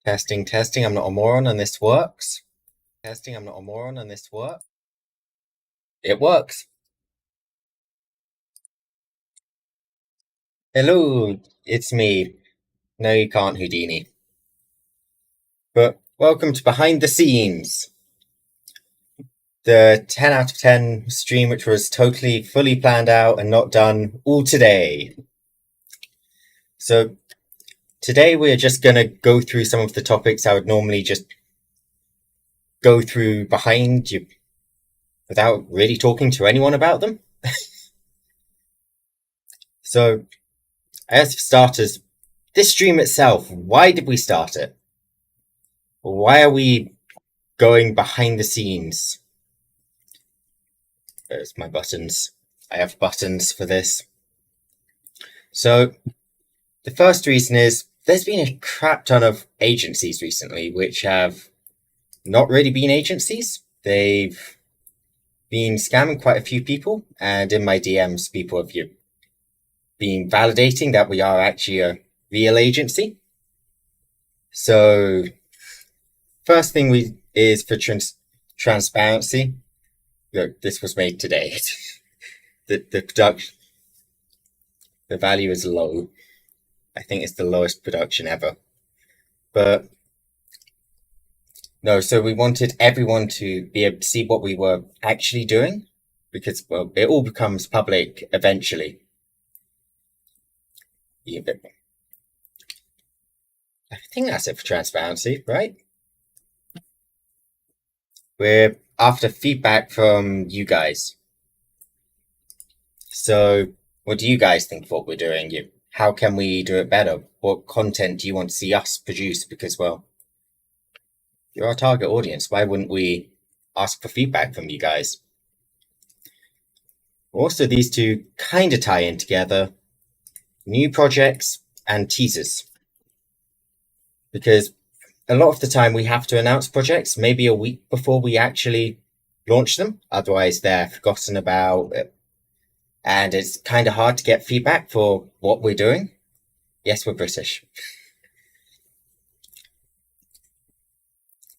Testing, testing, I'm not a moron and this works. Testing, I'm not a moron and this works. It works. Hello, it's me. No, you can't, Houdini. But welcome to Behind the Scenes, the 10 out of 10 stream, which was totally fully planned out and not done all today. So today we're just going to go through some of the topics I would normally just go through behind you without really talking to anyone about them. So, as for starters, this stream itself, why did we start it? Why are we going behind the scenes? There's my buttons. I have buttons for this. So, the first reason is there's been a crap ton of agencies recently which have not really been agencies. They've been scamming quite a few people, and in my DMs, people have been validating that we are actually a real agency. So, first thing is for transparency. Look, this was made today. the production, the value is low. I think it's the lowest production ever. But no, so we wanted everyone to be able to see what we were actually doing, because, well, it all becomes public eventually. Yeah, I think that's it for transparency, right? We're after feedback from you guys. So, what do you guys think of what we're doing? How can we do it better? What content do you want to see us produce? Because, well, you're our target audience. Why wouldn't we ask for feedback from you guys? Also, these two kind of tie in together. New projects and teasers. Because a lot of the time we have to announce projects maybe a week before we actually launch them. Otherwise, they're forgotten about. And it's kind of hard to get feedback for what we're doing. Yes, we're British.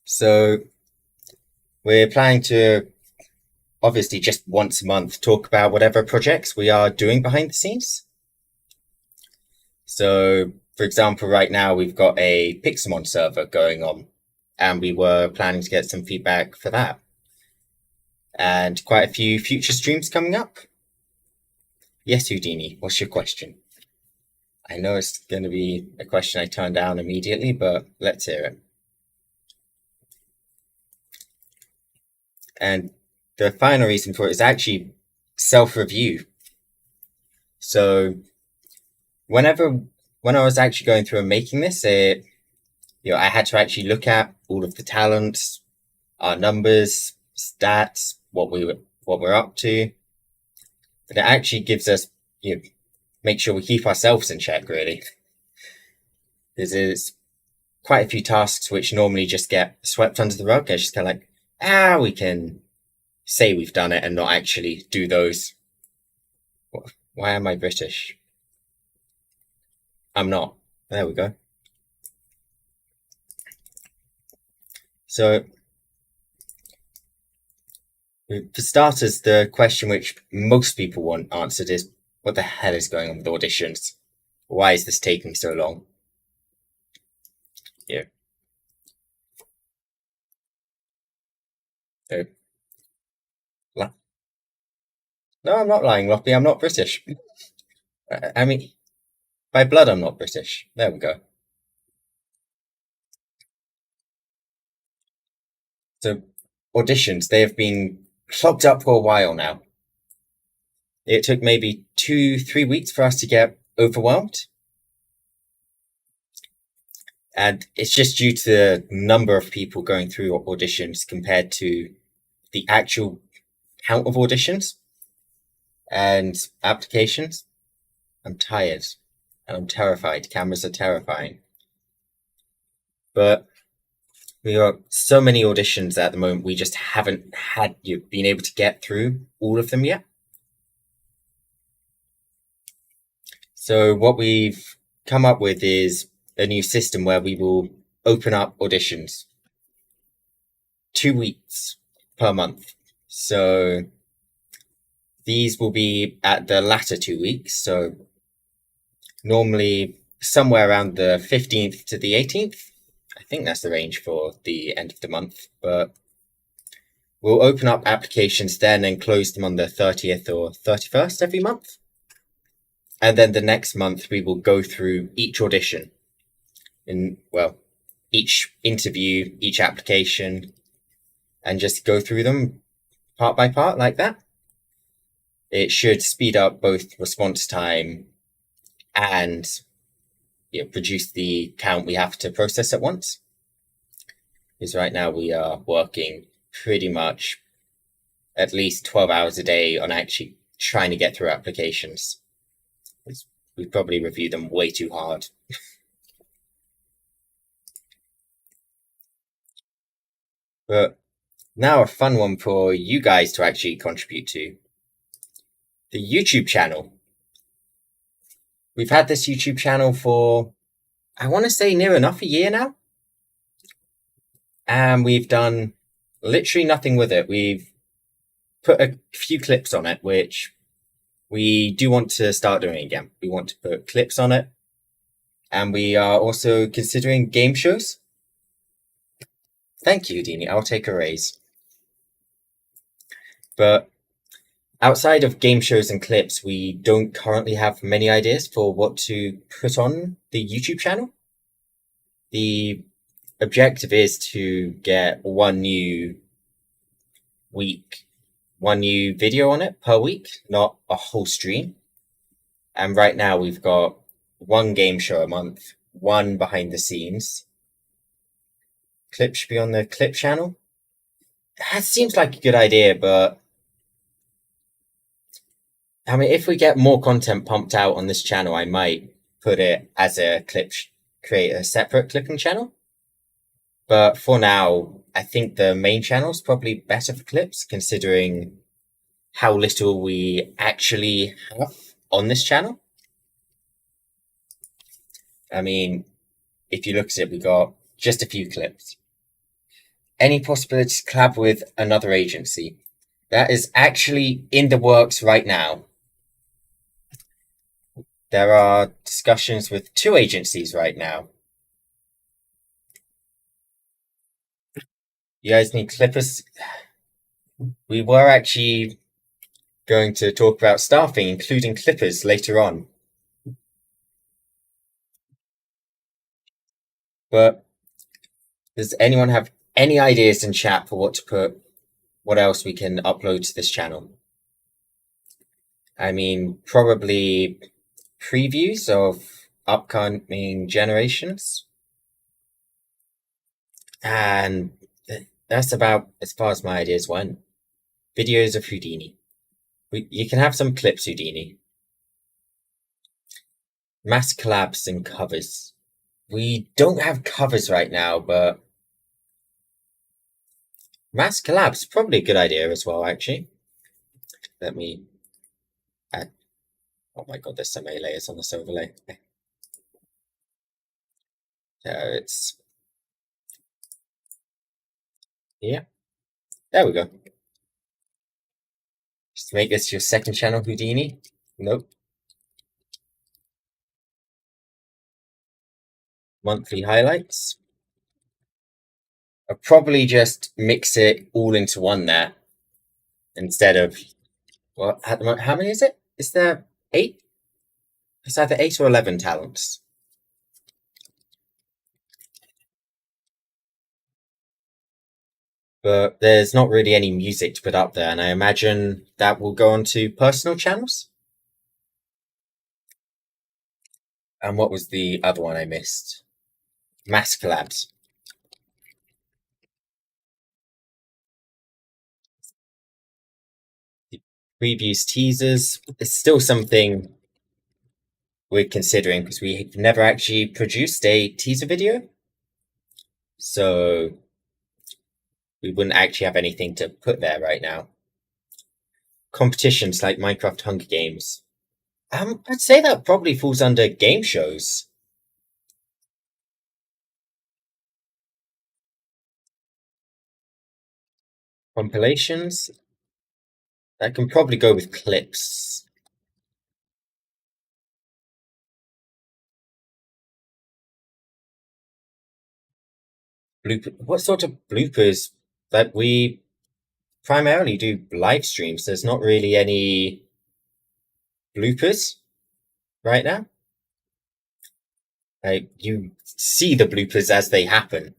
So we're planning to, obviously, just once a month talk about whatever projects we are doing behind the scenes. So, for example, right now we've got a Pixelmon server going on, and we were planning to get some feedback for that. And quite a few future streams coming up. Yes, Houdini, what's your question? I know it's going to be a question I turn down immediately, but let's hear it. And the final reason for it is actually self-review. So when I was actually going through and making this, I had to actually look at all of the talents, our numbers, stats, what we're up to. But it actually gives us, make sure we keep ourselves in check, really. There's quite a few tasks which normally just get swept under the rug. It's just kind of like, we can say we've done it and not actually do those. Why am I British? I'm not. There we go. So, for starters, the question which most people want answered is, what the hell is going on with auditions? Why is this taking so long? Yeah. No, I'm not lying, Loppy. I'm not British. I mean, by blood, I'm not British. There we go. So, auditions, they have been clogged up for a while now. It took maybe 2-3 weeks for us to get overwhelmed. And it's just due to the number of people going through auditions compared to the actual count of auditions and applications. I'm tired and I'm terrified. Cameras are terrifying. But we got so many auditions at the moment, we just haven't been able to get through all of them yet. So what we've come up with is a new system where we will open up auditions 2 weeks per month. So these will be at the latter 2 weeks. So normally somewhere around the 15th to the 18th. I think that's the range for the end of the month, but we'll open up applications then and close them on the 30th or 31st every month. And then the next month we will go through each audition each interview, each application, and just go through them part by part like that. It should speed up both response time and produce the count we have to process at once. Because right now we are working pretty much at least 12 hours a day on actually trying to get through applications. We probably review them way too hard. But now a fun one for you guys to actually contribute to. The YouTube channel. We've had this YouTube channel for, I want to say, near enough a year now. And we've done literally nothing with it. We've put a few clips on it, which we do want to start doing again. We want to put clips on it. And we are also considering game shows. Thank you, Houdini. I'll take a raise. But outside of game shows and clips, we don't currently have many ideas for what to put on the YouTube channel. The objective is to get one new video on it per week, not a whole stream. And right now we've got one game show a month, one behind the scenes. Clip should be on the clip channel. That seems like a good idea, but I mean, if we get more content pumped out on this channel, I might put it as a clip, create a separate clipping channel. But for now, I think the main channel is probably better for clips, considering how little we actually have on this channel. I mean, if you look at it, we got just a few clips. Any possibility to collab with another agency? That is actually in the works right now. There are discussions with 2 agencies right now. You guys need clippers? We were actually going to talk about staffing, including clippers, later on. But does anyone have any ideas in chat for what else we can upload to this channel? I mean, probably previews of upcoming generations. And that's about as far as my ideas went. Videos of Houdini. You can have some clips, Houdini. Mass collabs and covers. We don't have covers right now, but mass collabs, probably a good idea as well, actually. Let me add. Oh my god, there's so many layers on this overlay. It's. Yeah. There we go. Just to make this your second channel, Houdini. Nope. Monthly highlights. I'll probably just mix it all into one there. Instead of, well, at the moment, how many is it? Is there 8? It's either 8 or 11 talents. But there's not really any music to put up there, and I imagine that will go onto personal channels. And what was the other one I missed? Mass collabs. The previews, teasers. It's still something we're considering because we've never actually produced a teaser video. So we wouldn't actually have anything to put there right now. Competitions like Minecraft Hunger Games. I'd say that probably falls under game shows. Compilations? I can probably go with clips. What sort of bloopers? That we primarily do live streams. There's not really any bloopers right now. Like, you see the bloopers as they happen.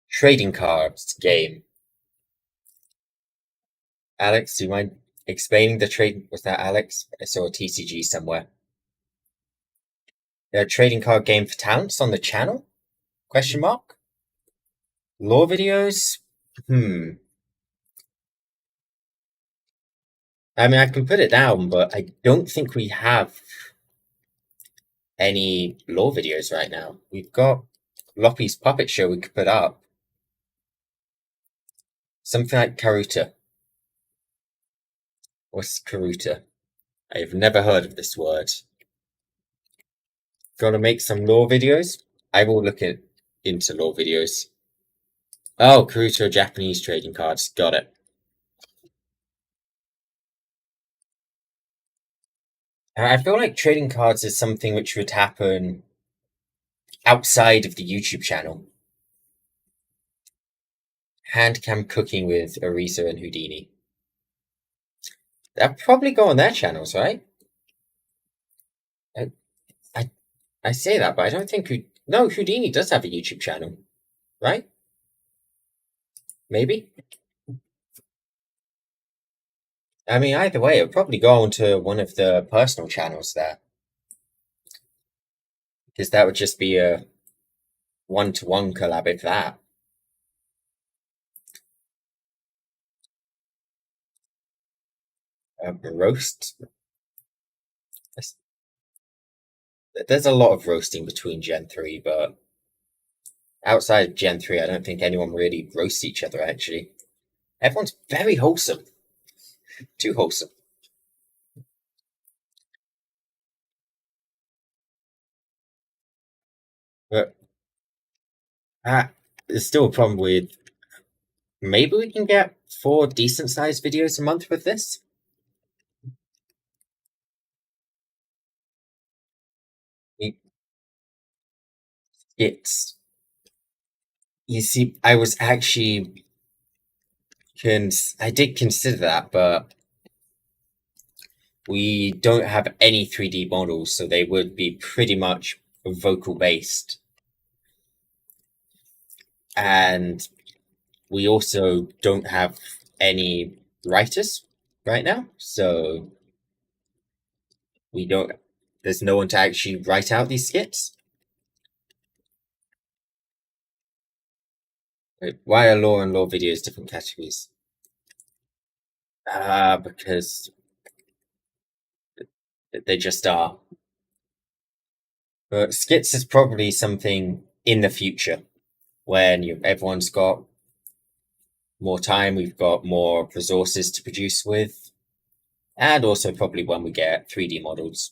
Trading cards game. Alex, do you mind explaining the trade? Was that Alex? I saw a TCG somewhere. A trading card game for talents on the channel? Question mark? Lore videos? I mean, I can put it down, but I don't think we have any lore videos right now. We've got Loppy's puppet show we could put up. Something like Karuta. What's Karuta? I have never heard of this word. Gonna make some lore videos? I will look into lore videos. Oh, Karuta are Japanese trading cards. Got it. I feel like trading cards is something which would happen outside of the YouTube channel. Handcam cooking with Arisa and Houdini. They'll probably go on their channels, right? I say that, but I don't think no, Houdini does have a YouTube channel, right? Maybe. I mean, either way, it'll probably go onto one of the personal channels there, because that would just be a one-to-one collab if that. Roast. There's a lot of roasting between Gen 3, but outside of Gen 3, I don't think anyone really roasts each other, actually. Everyone's very wholesome. Too wholesome. But there's still a problem with maybe we can get 4 decent-sized videos a month with this. It's you see, I was actually I did consider that, but we don't have any 3D models, so they would be pretty much vocal based. And we also don't have any writers right now, so there's no one to actually write out these skits. Why are lore and lore videos different categories? Because they just are. But skits is probably something in the future when everyone's got more time, we've got more resources to produce with, and also probably when we get 3D models.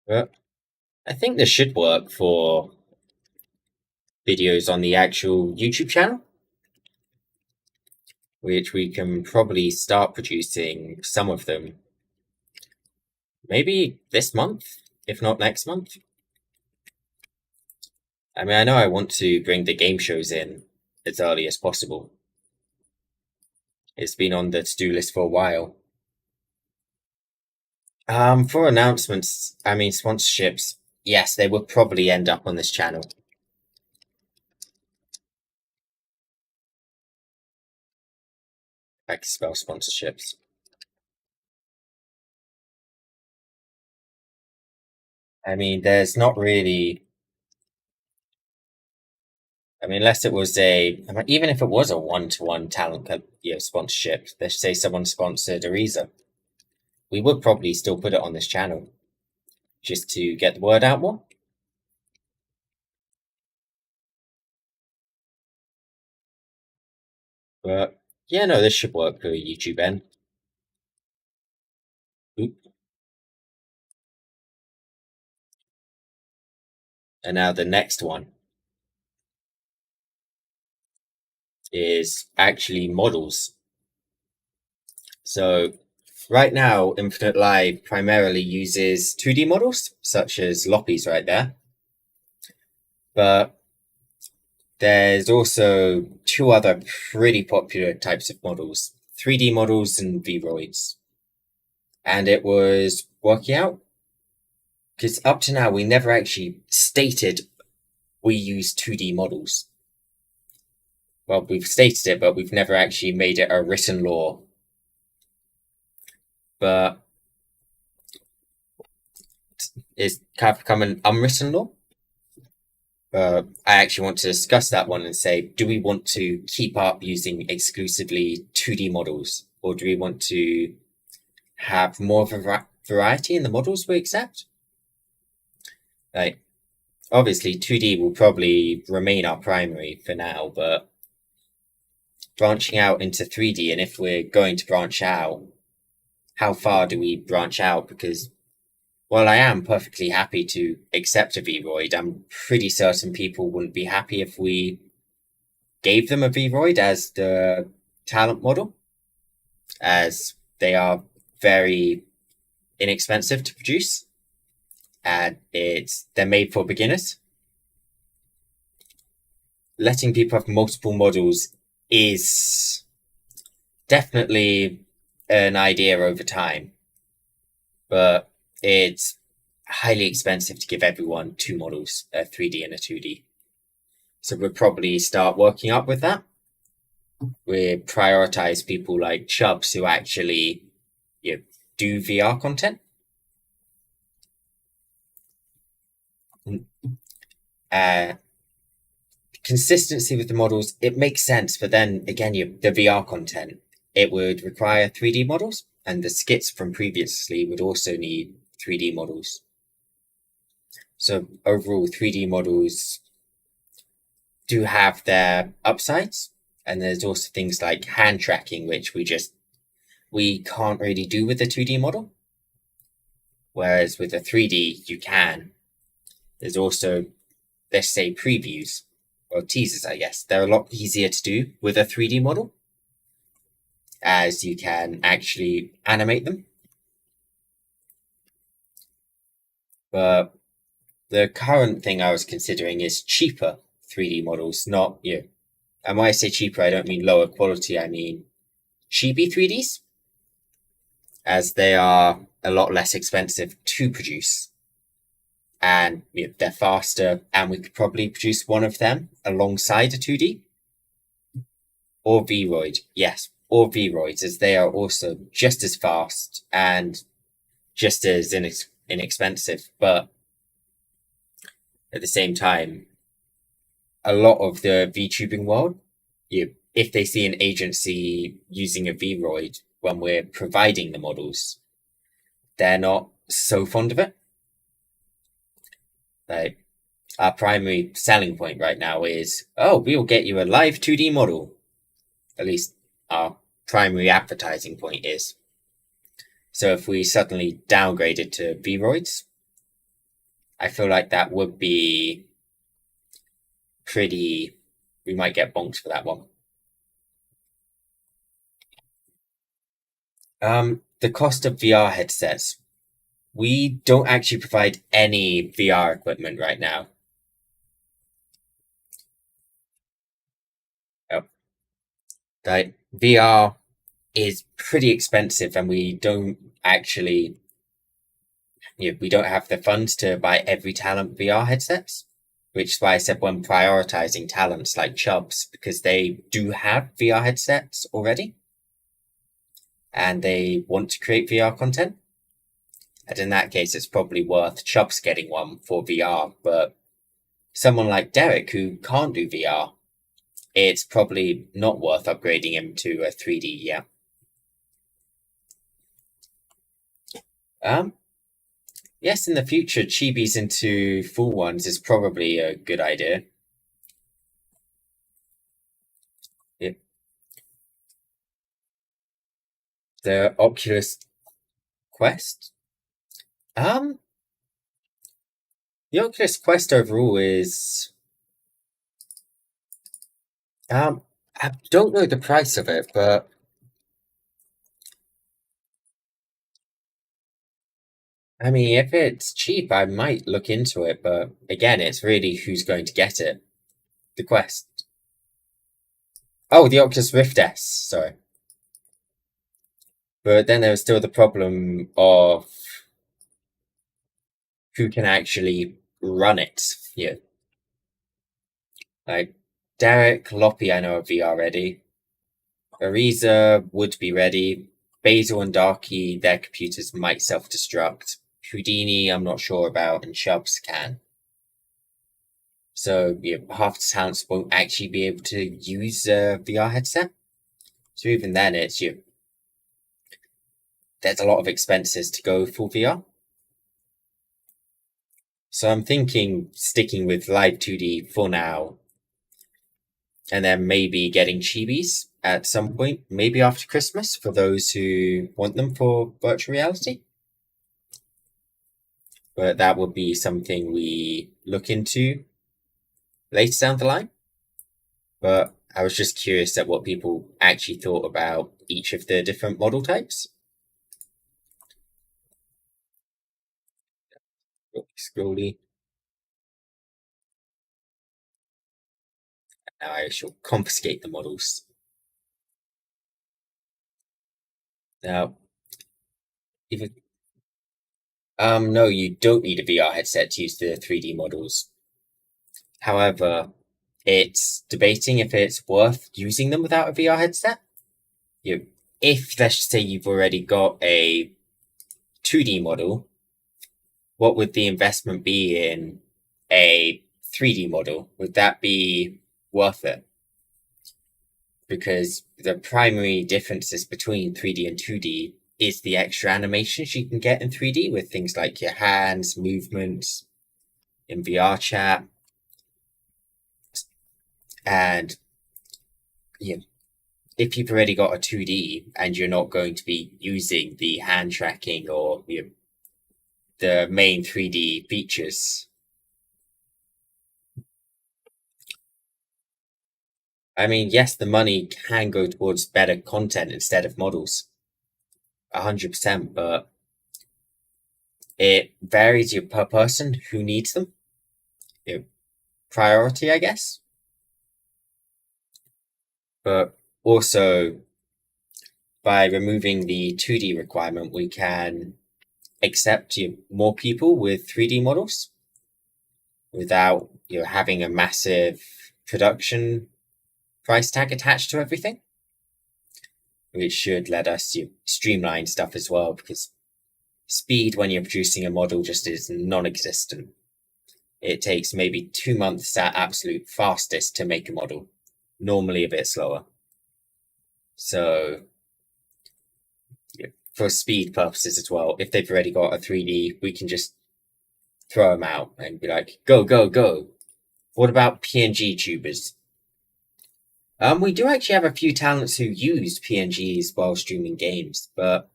But I think this should work for videos on the actual YouTube channel, which we can probably start producing some of them maybe this month, if not next month. I mean, I know I want to bring the game shows in as early as possible. It's been on the to-do list for a while. For announcements, I mean sponsorships, yes, they would probably end up on this channel. I can spell sponsorships. I mean, there's not really. I mean, unless it was even if it was a one-to-one talent, sponsorship. Let's say someone sponsored Arisa, we would probably still put it on this channel, just to get the word out more. But yeah, no, this should work for YouTube N. Oop. And now the next one is actually models. So right now, Infinite Live primarily uses 2D models, such as Loppy's right there. But there's also two other pretty popular types of models, 3D models and Vroids. And it was working out, because up to now, we never actually stated we use 2D models. Well, we've stated it, but we've never actually made it a written law. But it's kind of become an unwritten law. I actually want to discuss that one and say, do we want to keep up using exclusively 2D models, or do we want to have more of a variety in the models we accept? Like, obviously, 2D will probably remain our primary for now, but branching out into 3D, and if we're going to branch out, how far do we branch out? Because while I am perfectly happy to accept a Vroid, I'm pretty certain people wouldn't be happy if we gave them a Vroid as the talent model, as they are very inexpensive to produce, and they're made for beginners. Letting people have multiple models is definitely an idea over time, but it's highly expensive to give everyone two models, a 3D and a 2D. So we'll probably start working up with that. We prioritize people like Chubbs who actually do VR content. Consistency with the models, it makes sense, but then again, the VR content, it would require 3D models, and the skits from previously would also need 3D models. So overall, 3D models do have their upsides, and there's also things like hand tracking, which we can't really do with a 2D model. Whereas with a 3D, you can. There's also, let's say, previews, or teasers, I guess. They're a lot easier to do with a 3D model, as you can actually animate them. But the current thing I was considering is cheaper 3D models, not, and when I say cheaper, I don't mean lower quality, I mean cheapy 3Ds, as they are a lot less expensive to produce. And they're faster, and we could probably produce one of them alongside a 2D. Or Vroid, yes, or Vroids, as they are also just as fast and just as inexpensive. But at the same time, a lot of the VTubing world, if they see an agency using a Vroid when we're providing the models, they're not so fond of it. Like, our primary selling point right now is, we'll get you a live 2D model. At least our primary advertising point is. So if we suddenly downgraded to Vroids, I feel like that would be pretty. We might get bonked for that one. The cost of VR headsets. We don't actually provide any VR equipment right now. Like, VR is pretty expensive, and we don't actually, we don't have the funds to buy every talent VR headsets. Which is why I said when prioritizing talents like Chubbs, because they do have VR headsets already, and they want to create VR content. And in that case, it's probably worth Chubbs getting one for VR. But someone like Derik, who can't do VR, it's probably not worth upgrading him to a 3D, yeah. Yes, in the future, chibis into full ones is probably a good idea. Yep. The Oculus Quest? The Oculus Quest overall is I don't know the price of it, but I mean, if it's cheap, I might look into it. But again, it's really who's going to get it. The Quest. Oh, the Oculus Rift S. Sorry, but then there was still the problem of who can actually run it. Yeah, like Derik, Loppy, I know are VR ready. Arisa would be ready. Basil and Dqrky, their computers might self-destruct. Houdini, I'm not sure about, and Chubbs can. So half the talents won't actually be able to use a VR headset. So even then, there's a lot of expenses to go full VR. So I'm thinking sticking with Live 2D for now, and then maybe getting chibis at some point, maybe after Christmas, for those who want them for virtual reality. But that would be something we look into later down the line. But I was just curious at what people actually thought about each of the different model types. Scrolly. Now I shall confiscate the models. Now, even no, you don't need a VR headset to use the 3D models. However, it's debating if it's worth using them without a VR headset. If let's just say you've already got a 2D model, what would the investment be in a 3D model? Would that be worth it? Because the primary differences between 3D and 2D is the extra animations you can get in 3D with things like your hands, movements, in VR chat, and if you've already got a 2D and you're not going to be using the hand tracking or the main 3D features, I mean, yes, the money can go towards better content instead of models, 100%, but it varies per person who needs them. Priority, I guess. But also, by removing the 2D requirement, we can accept more people with 3D models without having a massive production price tag attached to everything, which should let us streamline stuff as well, because speed when you're producing a model just is non-existent. It takes maybe 2 months at absolute fastest to make a model, normally a bit slower. So for speed purposes as well, if they've already got a 3D, we can just throw them out and be like, go, go, go. What about PNG tubers? We do actually have a few talents who use PNGs while streaming games, but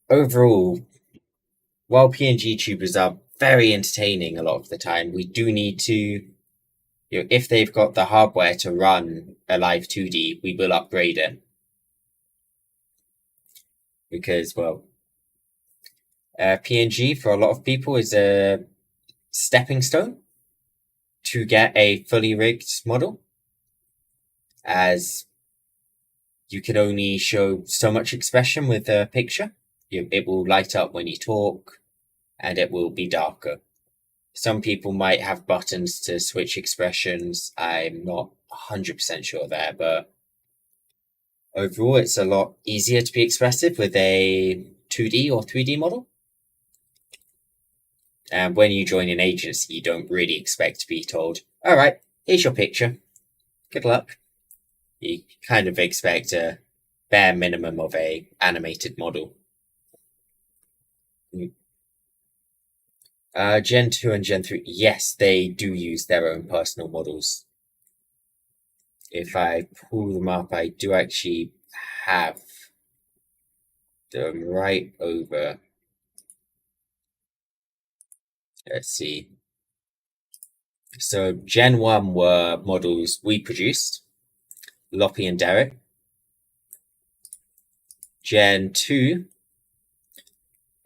overall, while PNG tubers are very entertaining a lot of the time, we do need to, if they've got the hardware to run a live 2D, we will upgrade it. Because, well, PNG for a lot of people is a stepping stone to get a fully rigged model, as you can only show so much expression with a picture. It will light up when you talk, and it will be darker. Some people might have buttons to switch expressions. I'm not 100% sure there, but overall, it's a lot easier to be expressive with a 2D or 3D model. And when you join an agency, you don't really expect to be told, all right, here's your picture. Good luck. You kind of expect a bare minimum of a animated model. Gen 2 and Gen 3, yes, they do use their own personal models. If I pull them up, I do actually have them right over. Let's see. So Gen 1 were models we produced, Loppy and Derik. Gen 2,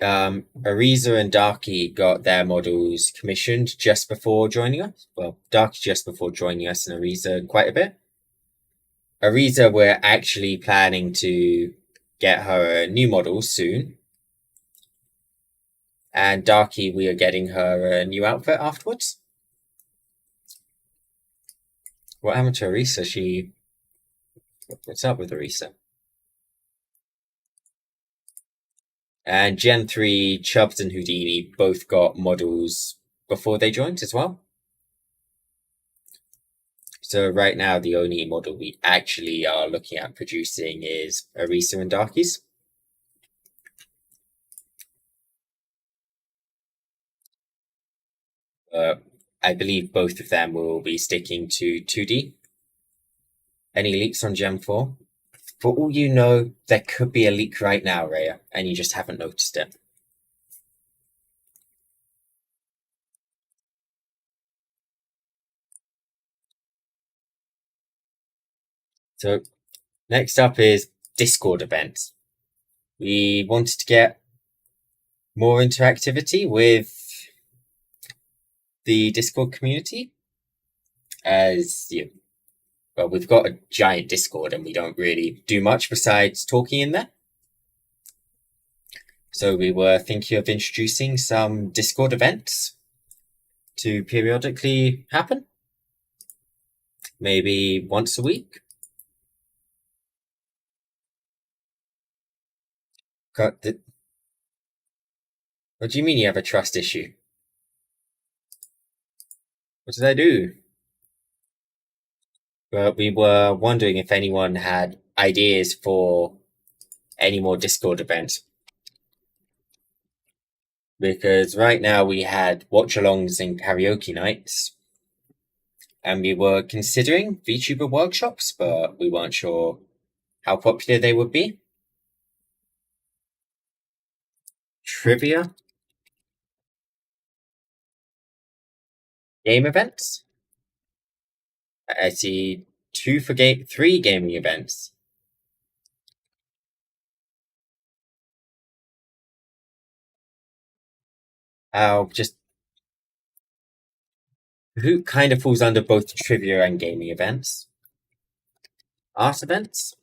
Arisa and Dqrky got their models commissioned just before joining us. Well, Dqrky just before joining us, and Arisa quite a bit. Arisa, we're actually planning to get her a new model soon. And Dqrky, we are getting her a new outfit afterwards. What happened to Arisa? What's up with Arisa? And Gen 3, Chubbs and Houdini both got models before they joined as well. So right now, the only model we actually are looking at producing is Arisa and Dqrky's. I believe both of them will be sticking to 2D. Any leaks on Gen 4? For all you know, there could be a leak right now, Rhea, and you just haven't noticed it. So next up is Discord events. We wanted to get more interactivity with the Discord community, as well, we've got a giant Discord and we don't really do much besides talking in there. So we were thinking of introducing some Discord events to periodically happen, maybe once a week. What do you mean you have a trust issue? What did I do? Well, we were wondering if anyone had ideas for any more Discord events. Because right now we had watch-alongs and karaoke nights, and we were considering VTuber workshops, but we weren't sure how popular they would be. Trivia? Game events? I see 3 gaming events. Who kind of falls under both trivia and gaming events? Art events?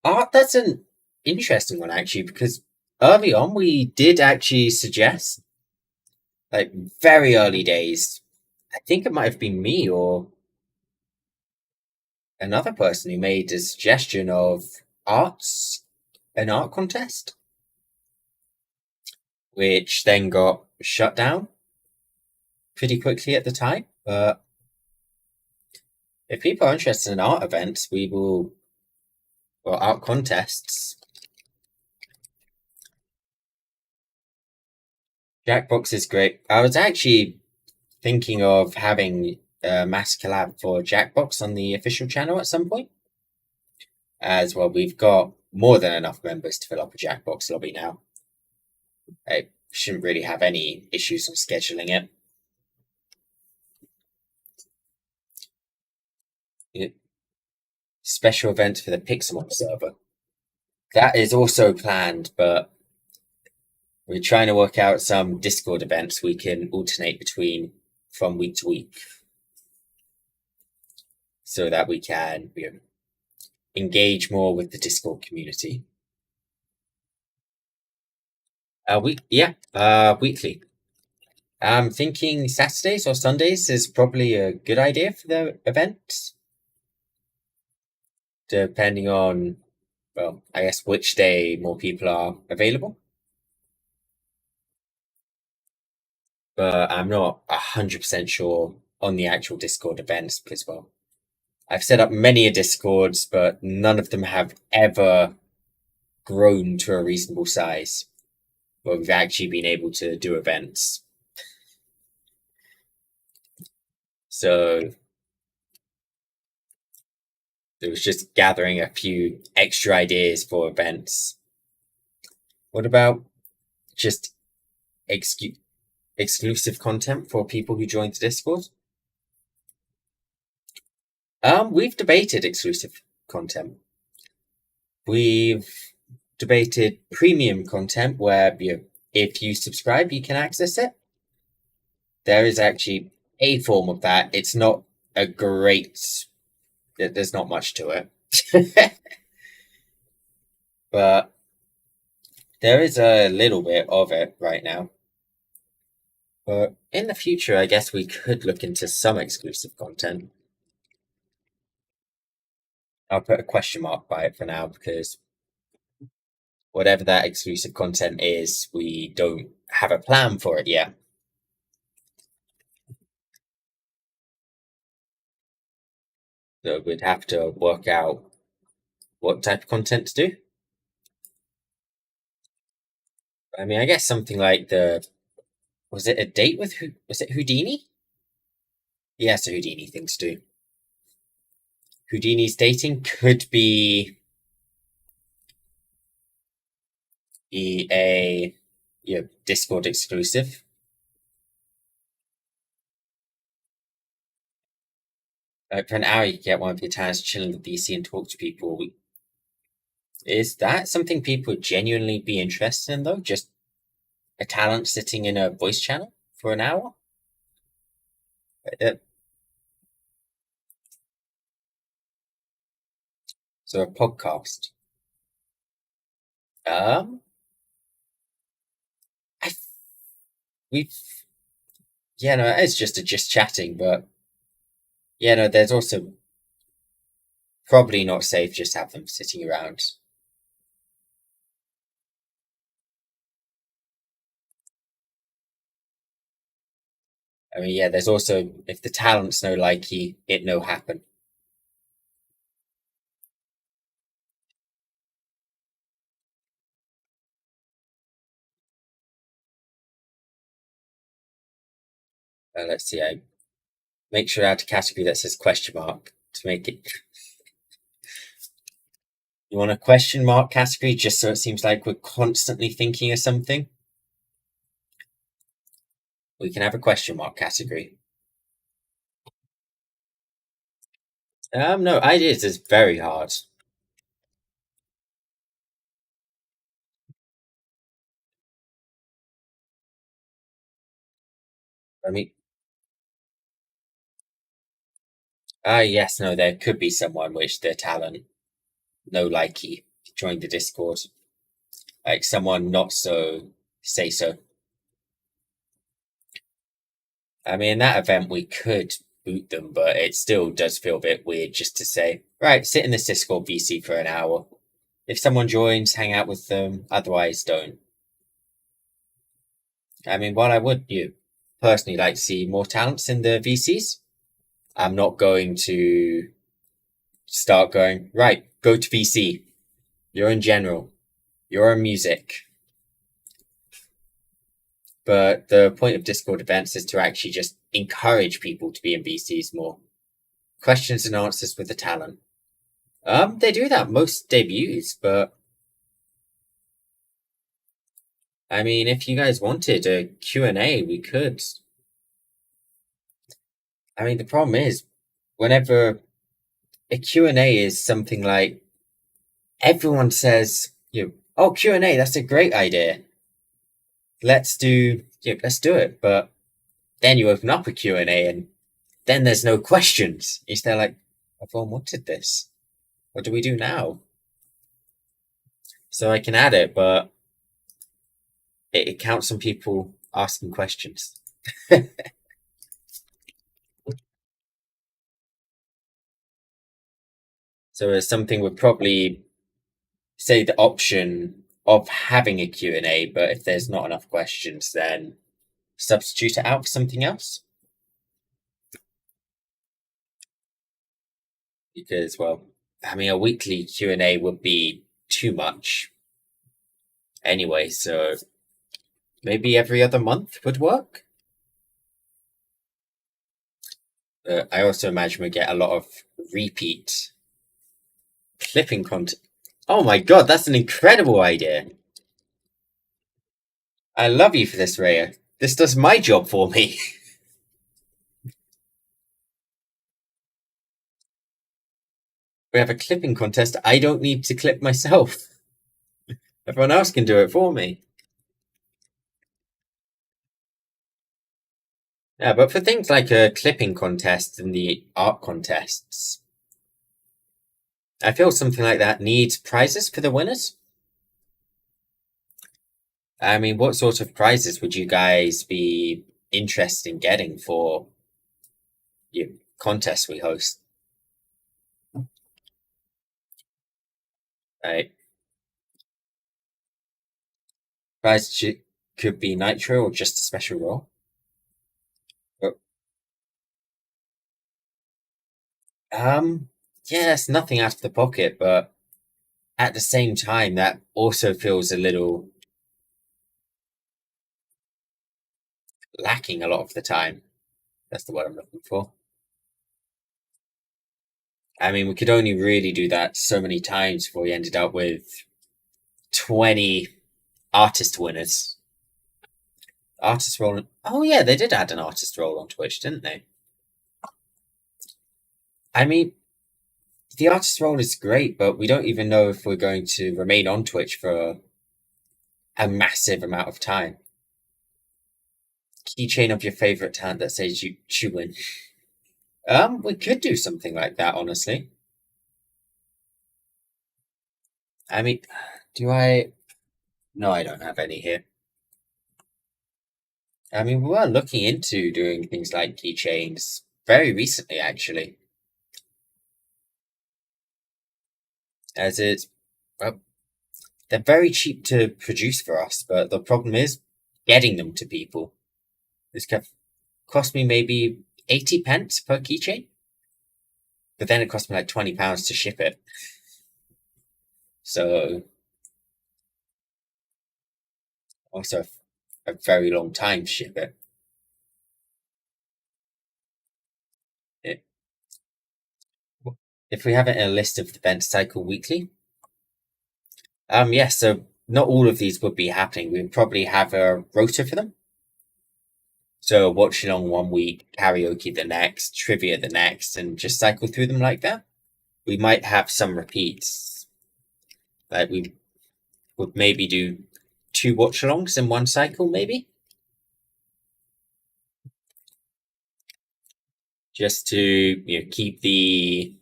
Art, that's an interesting one, actually, because early on we did actually suggest, like, very early days, I think it might have been me or another person who made a suggestion of an art contest, which then got shut down pretty quickly at the time. But if people are interested in art events, art contests. Jackbox is great. I was actually thinking of having a mass collab for Jackbox on the official channel at some point. As well, we've got more than enough members to fill up a Jackbox lobby now. I shouldn't really have any issues on scheduling it. Special event for the Pixelmon server. That is also planned, but we're trying to work out some Discord events we can alternate between from week to week, so that we can engage more with the Discord community. Weekly. I'm thinking Saturdays or Sundays is probably a good idea for the event, depending on, well, I guess which day more people are available. But I'm not 100% sure on the actual Discord events because, well, I've set up many a Discords, but none of them have ever grown to a reasonable size where we've actually been able to do events. So it was just gathering a few extra ideas for events. What about just exclusive content for people who join the Discord. We've debated exclusive content. We've debated premium content where if you subscribe, you can access it. There is actually a form of that. It's not a great. There's not much to it, but there is a little bit of it right now. But in the future, I guess we could look into some exclusive content. I'll put a question mark by it for now because whatever that exclusive content is, we don't have a plan for it yet. So we'd have to work out what type of content to do. I mean, I guess something like was it a date with was it Houdini? Yeah, it's a Houdini thing to do. Houdini's dating could be a Discord exclusive. For an hour, you can get one of your talents, chill in the VC and talk to people. Is that something people would genuinely be interested in, though? Just a talent sitting in a voice channel for an hour? So a podcast. We've it's just chatting, but there's also probably not safe just have them sitting around. I mean, there's also if the talent's no likey, it no happen. Let's see. I make sure I add a category that says question mark to make it. You want a question mark category just so it seems like we're constantly thinking of something? We can have a question mark category. No, ideas is very hard. I mean, yes, no, there could be someone which their talent, no likey, join the Discord. Like someone not so say so. I mean, in that event, we could boot them, but it still does feel a bit weird just to say, right, sit in this Discord VC for an hour. If someone joins, hang out with them, otherwise don't. I mean, while I would personally like to see more talents in the VCs, I'm not going to start going, right, go to VC. You're in general. You're in music. But the point of Discord events is to actually just encourage people to be in VCs more. Questions and answers with the talent. They do that most debuts, but I mean, if you guys wanted a Q&A, we could. I mean, the problem is, whenever a Q&A is something like, everyone says, oh, Q&A, that's a great idea. Let's do it. But then you open up a Q&A and then there's no questions. It's there like, everyone wanted this. What do we do now? So I can add it, but it counts on people asking questions. So it's something we'd probably say the option of having a Q&A, but if there's not enough questions, then substitute it out for something else. Because, well, I mean, a weekly Q&A would be too much anyway, so maybe every other month would work. I also imagine we get a lot of repeat clipping content. Oh my god, that's an incredible idea. I love you for this, Rhea. This does my job for me. We have a clipping contest. I don't need to clip myself. Everyone else can do it for me. Yeah, but for things like a clipping contest and the art contests, I feel something like that needs prizes for the winners. I mean, what sort of prizes would you guys be interested in getting for your contests we host? Right? Prize could be nitro or just a special role. But, yeah, it's nothing out of the pocket, but at the same time, that also feels a little lacking a lot of the time. That's the word I'm looking for. I mean, we could only really do that so many times before we ended up with 20 artist winners. Artist role. Oh, yeah, they did add an artist role on Twitch, didn't they? I mean, the artist role is great, but we don't even know if we're going to remain on Twitch for a massive amount of time. Keychain of your favorite talent that says you win. We could do something like that, honestly. I mean, do I? No, I don't have any here. I mean, we were looking into doing things like keychains very recently, actually. As it's, well, they're very cheap to produce for us, but the problem is getting them to people. This cost me maybe 80 pence per keychain, but then it cost me like £20 to ship it. So, also a very long time to ship it. If we have it in a list of events cycle weekly, yes, so not all of these would be happening. We'd probably have a rota for them. So watch along one week, karaoke the next, trivia the next, and just cycle through them like that. We might have some repeats. Like we would maybe do 2 watch alongs in one cycle, maybe. Just to keep the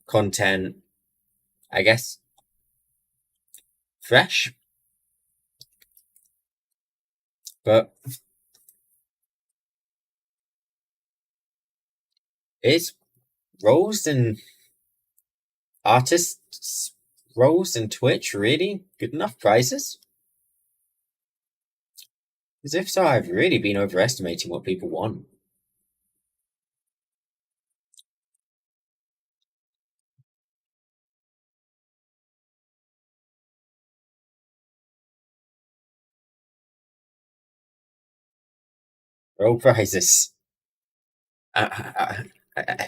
content, I guess, fresh. But is roles and artists roles in Twitch really good enough prizes? Because if so, I've really been overestimating what people want. Role prizes. I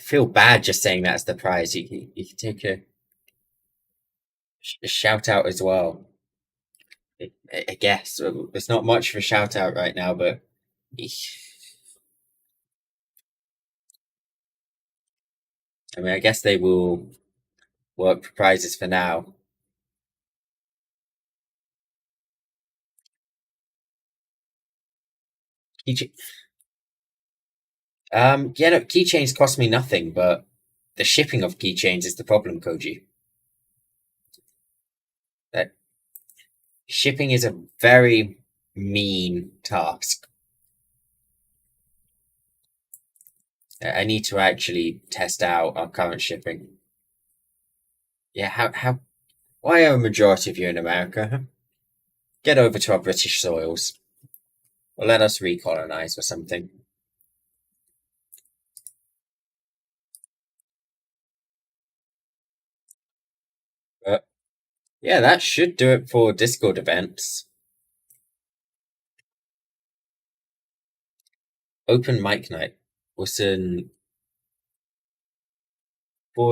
feel bad just saying that's the prize. You can take a shout out as well. I guess it's not much of a shout out right now, but I mean, I guess they will work for prizes for now. Yeah, no, keychains cost me nothing, but the shipping of keychains is the problem, Koji. That shipping is a very mean task. I need to actually test out our current shipping. Yeah, why are a majority of you in America? Get over to our British soils. Or let us recolonize or something. But yeah, that should do it for Discord events. Open mic night. For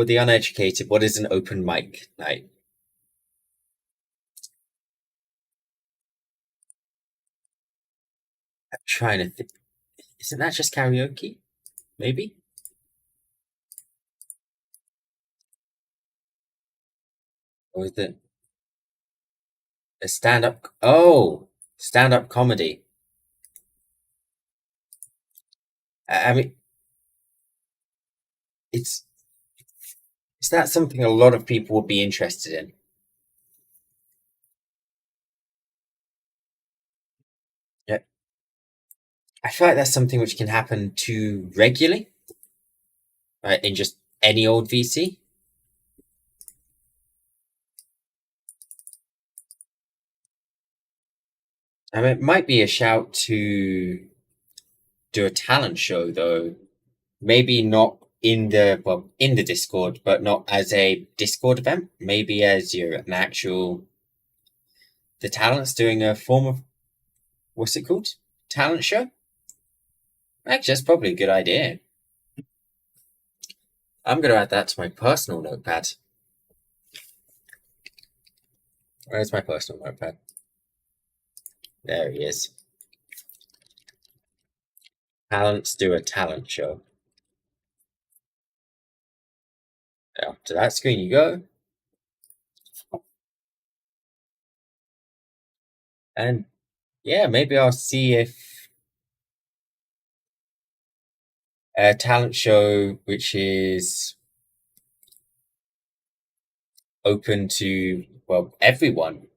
the uneducated, what is an open mic night? trying to think. Isn't that just karaoke? Maybe? Or is it a stand-up? Oh, stand-up comedy. I mean, it's is that something a lot of people would be interested in? Yeah, I feel like that's something which can happen too regularly, right? In just any old VC. I mean, it might be a shout to do a talent show though. Maybe not in the Discord, but not as a Discord event. Maybe as you're an actual the talents doing a form of what's it called? Talent show? Actually, that's probably a good idea. I'm gonna add that to my personal notepad. Where's my personal notepad? There he is. Talents do a talent show. Yeah, to that screen you go. And yeah, maybe I'll see if a talent show which is open to, well, everyone.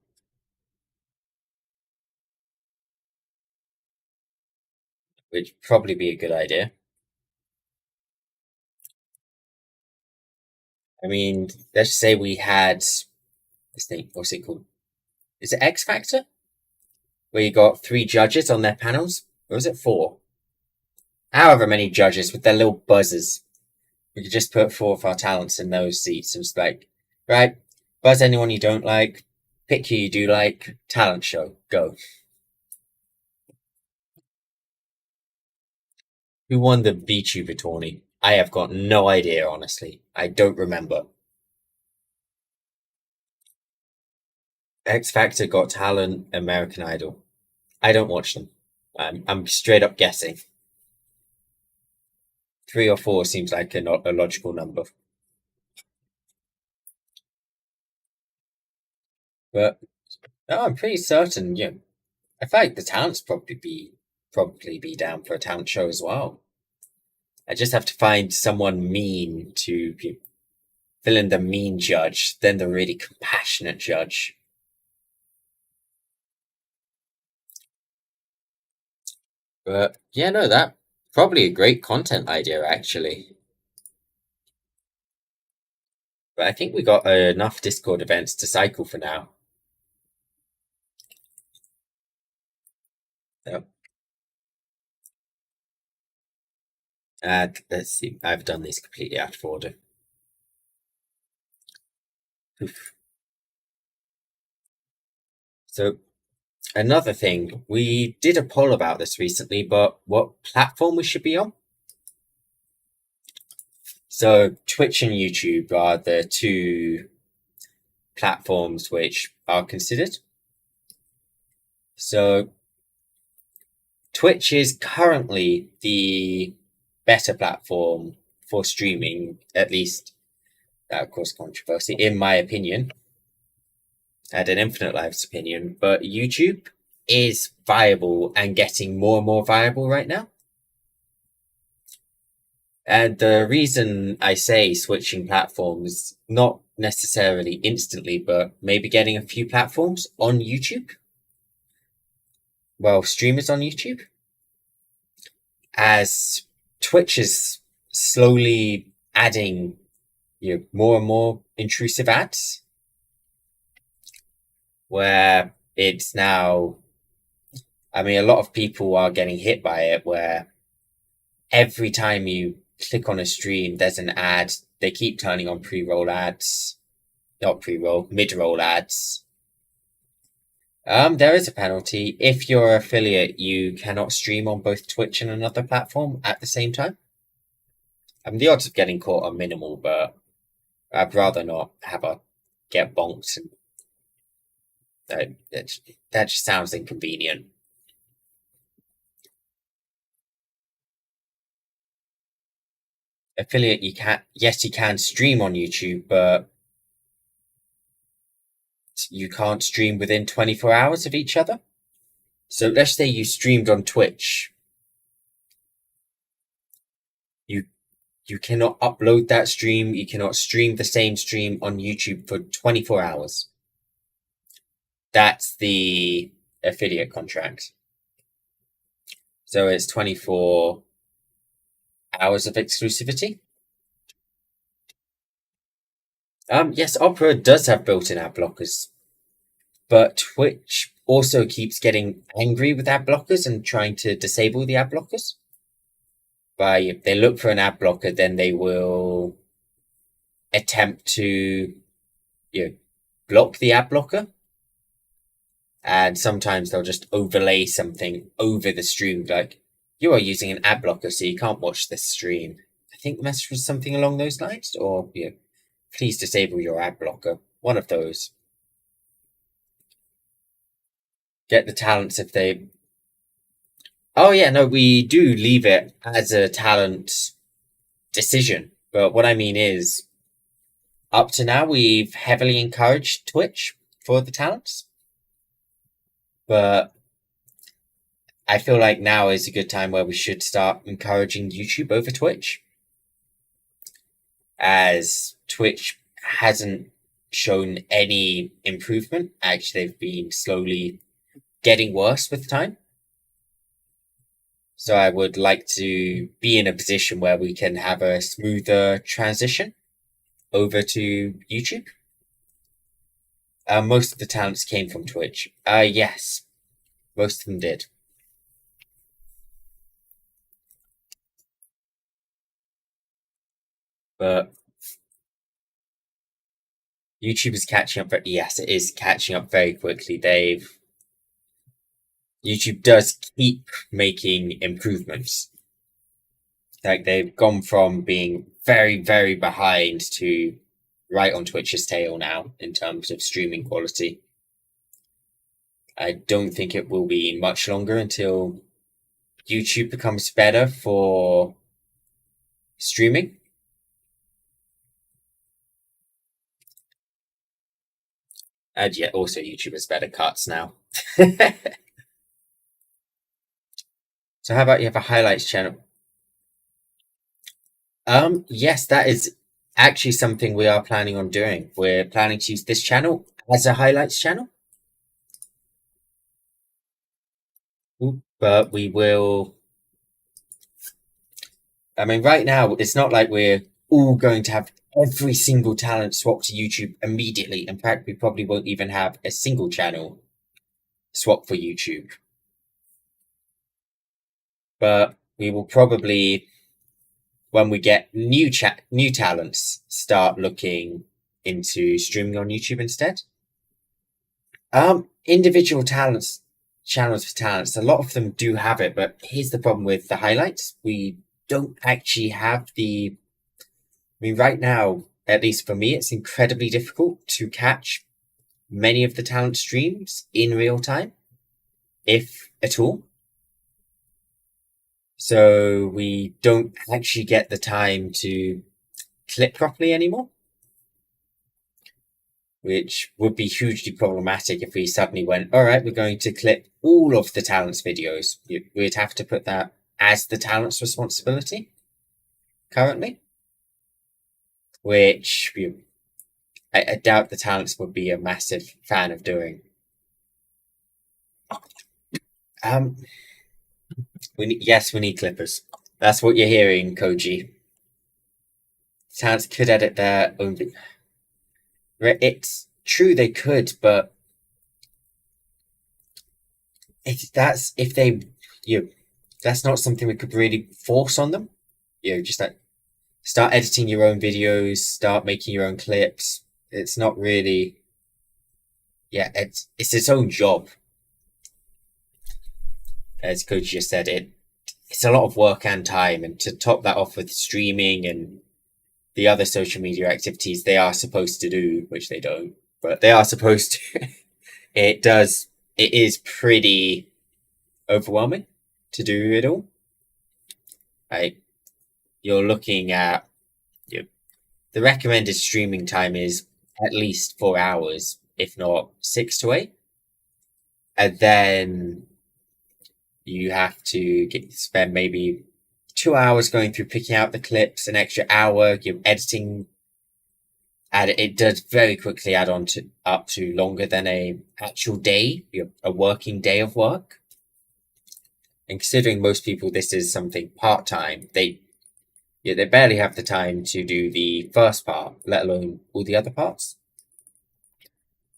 Which probably be a good idea. I mean, let's just say we had this thing. What's it called? Is it X Factor? Where you got 3 judges on their panels, or is it 4? However many judges with their little buzzers. We could just put 4 of our talents in those seats and just like, right, buzz anyone you don't like, pick who you do like, talent show, go. Who won the VTuber tourney? I have got no idea, honestly. I don't remember. X Factor, Got Talent, American Idol. I don't watch them. I'm straight up guessing. 3 or 4 seems like a logical number. But no, I'm pretty certain, I feel like the talents probably be down for a talent show as well. I just have to find someone mean to fill in the mean judge, then the really compassionate judge. But yeah, no, that probably a great content idea actually. But I think we got enough Discord events to cycle for now. Yep. Let's see. I've done these completely out of order. Oof. So another thing, we did a poll about this recently, but what platform we should be on? So Twitch and YouTube are the 2 platforms which are considered. So Twitch is currently the better platform for streaming, at least that of course controversy, in my opinion, and an Infinite Lives opinion, but YouTube is viable and getting more and more viable right now. And the reason I say switching platforms, not necessarily instantly, but maybe getting a few platforms on YouTube. Well, streamers on YouTube. As Twitch is slowly adding more and more intrusive ads, where it's now, I mean, a lot of people are getting hit by it, where every time you click on a stream, there's an ad. They keep turning on pre-roll ads. Not pre-roll, mid-roll ads. There is a penalty. If you're an affiliate, you cannot stream on both Twitch and another platform at the same time. The odds of getting caught are minimal, but I'd rather not get bonked. And that just sounds inconvenient. affiliate, you can stream on YouTube, but you can't stream within 24 hours of each other. So let's say you streamed on Twitch. You cannot upload that stream. You cannot stream the same stream on YouTube for 24 hours. That's the affiliate contract. So it's 24 hours of exclusivity. Yes, Opera does have built-in ad blockers, but Twitch also keeps getting angry with ad blockers and trying to disable the ad blockers. If they look for an ad blocker, then they will attempt to block the ad blocker. And sometimes they'll just overlay something over the stream, like, you are using an ad blocker, so you can't watch this stream. I think the message was something along those lines, or, please disable your ad blocker. One of those. Get the talents if they... Oh yeah, no, we do leave it as a talent decision. But what I mean is, up to now, we've heavily encouraged Twitch for the talents. But I feel like now is a good time where we should start encouraging YouTube over Twitch. As Twitch hasn't shown any improvement. Actually, they've been slowly getting worse with time. So I would like to be in a position where we can have a smoother transition over to YouTube. Most of the talents came from Twitch. Yes, most of them did. But YouTube is catching up. Yes, it is catching up very quickly. YouTube does keep making improvements. Like, they've gone from being very, very behind to right on Twitch's tail now in terms of streaming quality. I don't think it will be much longer until YouTube becomes better for streaming. And yet also YouTube has better cuts now. So how about you have a highlights channel? Yes, that is actually something we are planning on doing. We're planning to use this channel as a highlights channel. But we will... I mean, right now, it's not like we're all going to have every single talent swap to YouTube immediately. In fact, we probably won't even have a single channel swap for YouTube. But we will probably, when we get new talents, start looking into streaming on YouTube instead. Individual channels for talents, a lot of them do have it, but here's the problem with the highlights. We don't actually have the... I mean, right now, at least for me, it's incredibly difficult to catch many of the talent streams in real time, if at all. So we don't actually get the time to clip properly anymore, which would be hugely problematic if we suddenly went, all right, we're going to clip all of the talents videos. We'd have to put that as the talent's responsibility currently, which I doubt the talents would be a massive fan of doing. We need clippers. That's what you're hearing, Koji. Talents could edit their own. It's true they could, but that's not something we could really force on them. Just like start editing your own videos, start making your own clips. It's not really. It's its own job. As Coach just said, it's a lot of work and time, and to top that off with streaming and the other social media activities they are supposed to do, which they don't, but they are supposed to. It is pretty overwhelming to do it all. you're looking at the recommended streaming time is at least 4 hours, if not 6 to 8. And then you have to spend maybe 2 hours going through picking out the clips, an extra hour, you're editing, and it does very quickly add on to up to longer than a actual day, a working day of work. And considering most people this is something part-time, they barely have the time to do the first part, let alone all the other parts.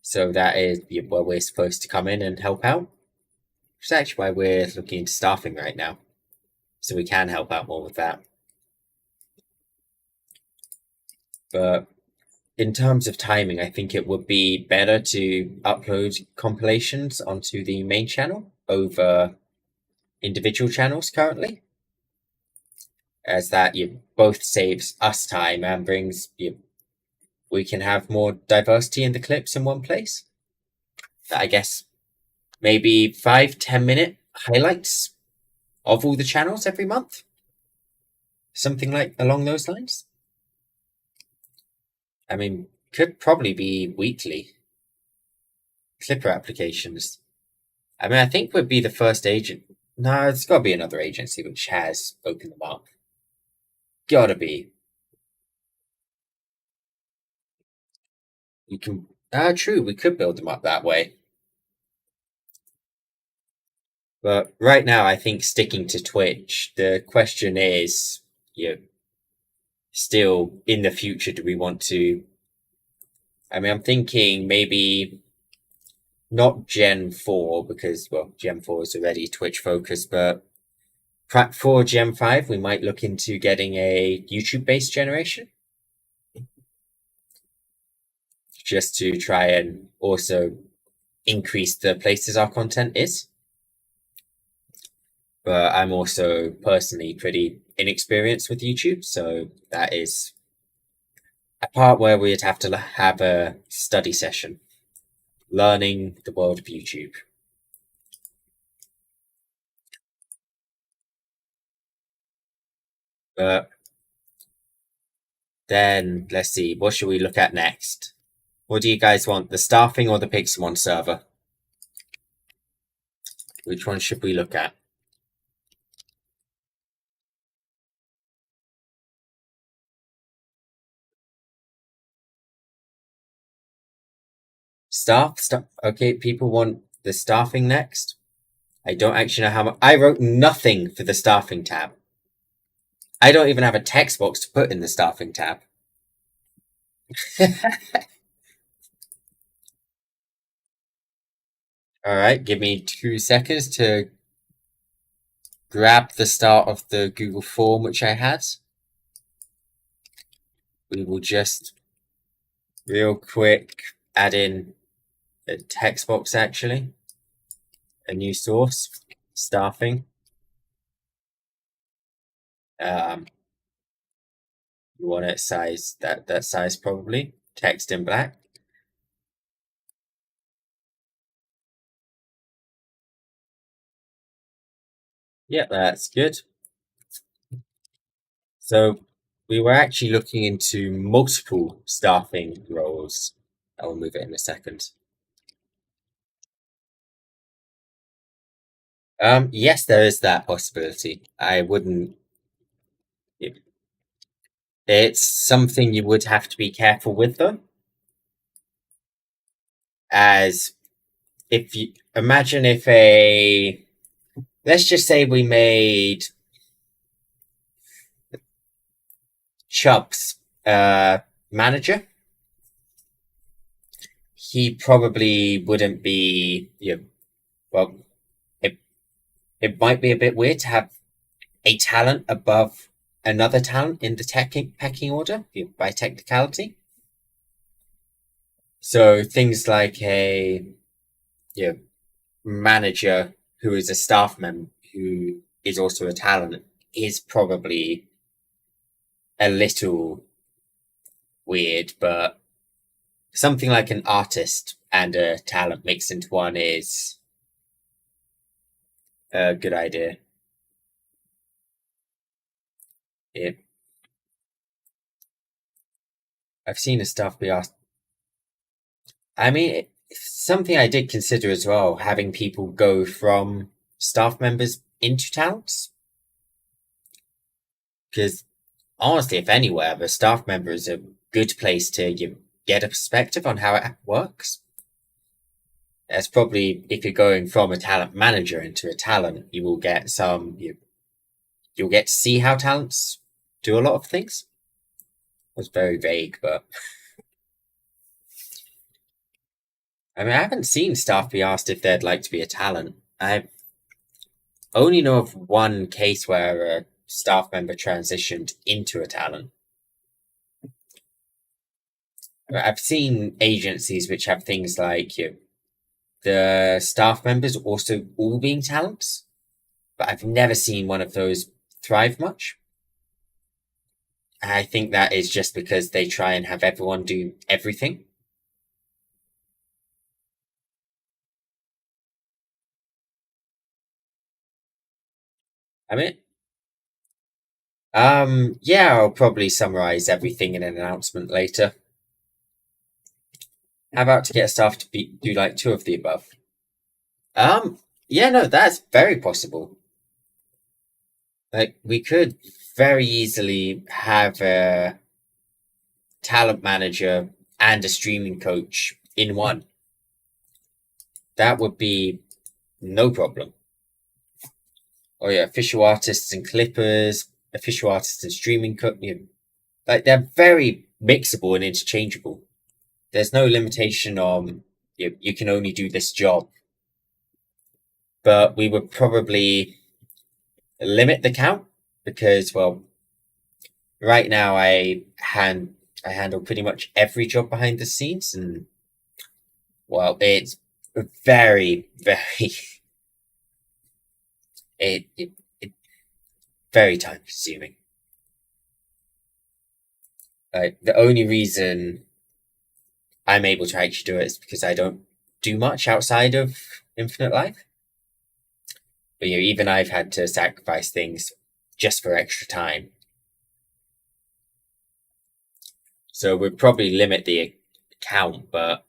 So that is where we're supposed to come in and help out, which is actually why we're looking into staffing right now, so we can help out more with that. But in terms of timing, I think it would be better to upload compilations onto the main channel over individual channels currently, as that both saves us time and brings we can have more diversity in the clips in one place. I guess maybe 5-10 minute highlights of all the channels every month, something like along those lines. I mean, could probably be weekly Clipper applications. I mean, I think we'd be the first agent. No, it's got to be another agency which has opened them up. Gotta be. We can. True. We could build them up that way. But right now, I think sticking to Twitch. The question is, still in the future, do we want to? I mean, I'm thinking maybe not Gen 4 because, well, Gen 4 is already Twitch focused, but for Gen 5, we might look into getting a YouTube based generation just to try and also increase the places our content is. But I'm also personally pretty inexperienced with YouTube, so that is a part where we'd have to have a study session, learning the world of YouTube. But then let's see, what should we look at next? What do you guys want, the staffing or the Pixelmon server? Which one should we look at? Staff? Okay, people want the staffing next. I don't actually know how much. I wrote nothing for the staffing tab. I don't even have a text box to put in the staffing tab. Alright, give me 2 seconds to grab the start of the Google form which I had. We will just real quick add in a text box actually. A new source, staffing. You want it size, that size probably. Text in black. Yeah, that's good. So we were actually looking into multiple staffing roles. I will move it in a second. Yes, there is that possibility. I wouldn't. It's something you would have to be careful with, though. As if you imagine if let's just say we made Chubbs manager, he probably wouldn't be. Well, it might be a bit weird to have a talent above another talent in the pecking order by technicality. So things like a manager who is a staff member who is also a talent is probably a little weird, but something like an artist and a talent mixed into one is a good idea. I've seen the staff be asked. I mean, something I did consider as well, having people go from staff members into talents. Because honestly, if anywhere, the staff member is a good place to get a perspective on how it works. That's probably, if you're going from a talent manager into a talent, you will get you'll get to see how talents do a lot of things. It was very vague, but I mean, I haven't seen staff be asked if they'd like to be a talent. I only know of one case where a staff member transitioned into a talent. I've seen agencies which have things like the staff members also all being talents, but I've never seen one of those thrive much. I think that is just because they try and have everyone do everything. I mean, yeah, I'll probably summarize everything in an announcement later. How about to get staff to do like two of the above? Yeah, no, that's very possible. Like, we could very easily have a talent manager and a streaming coach in one. That would be no problem. Oh yeah, official artists and clippers, official artists and streaming coach. Like, they're very mixable and interchangeable. There's no limitation on you can only do this job. But we would probably limit the count because, well, right now I handle pretty much every job behind the scenes, and well, it's very, very it very time consuming. Like, the only reason I'm able to actually do it is because I don't do much outside of Infinite Life. But even I've had to sacrifice things just for extra time. So we'd probably limit the count, but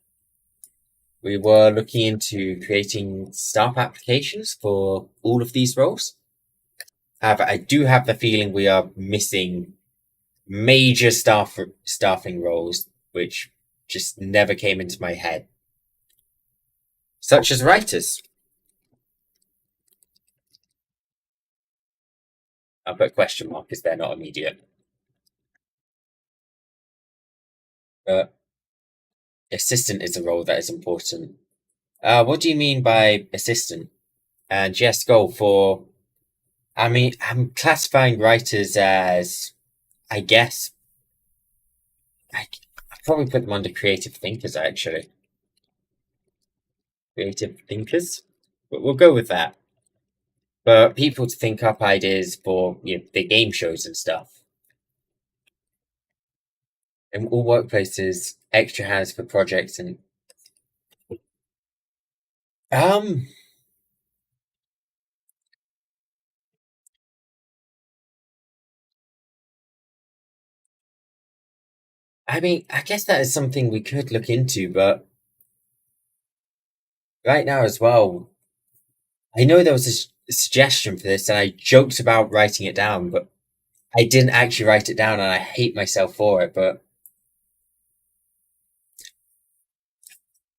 we were looking into creating staff applications for all of these roles. However, I do have the feeling we are missing major staffing roles, which just never came into my head, such as writers. I'll put a question mark because they're not immediate. But assistant is a role that is important. What do you mean by assistant? And yes, go for. I mean, I'm classifying writers as, I guess, I probably put them under creative thinkers, actually. Creative thinkers? But we'll go with that. But people to think up ideas for the game shows and stuff. In all workplaces, extra hands for projects and um I mean, I guess that is something we could look into, but right now as well, I know there was a suggestion for this, and I joked about writing it down, but I didn't actually write it down, and I hate myself for it. But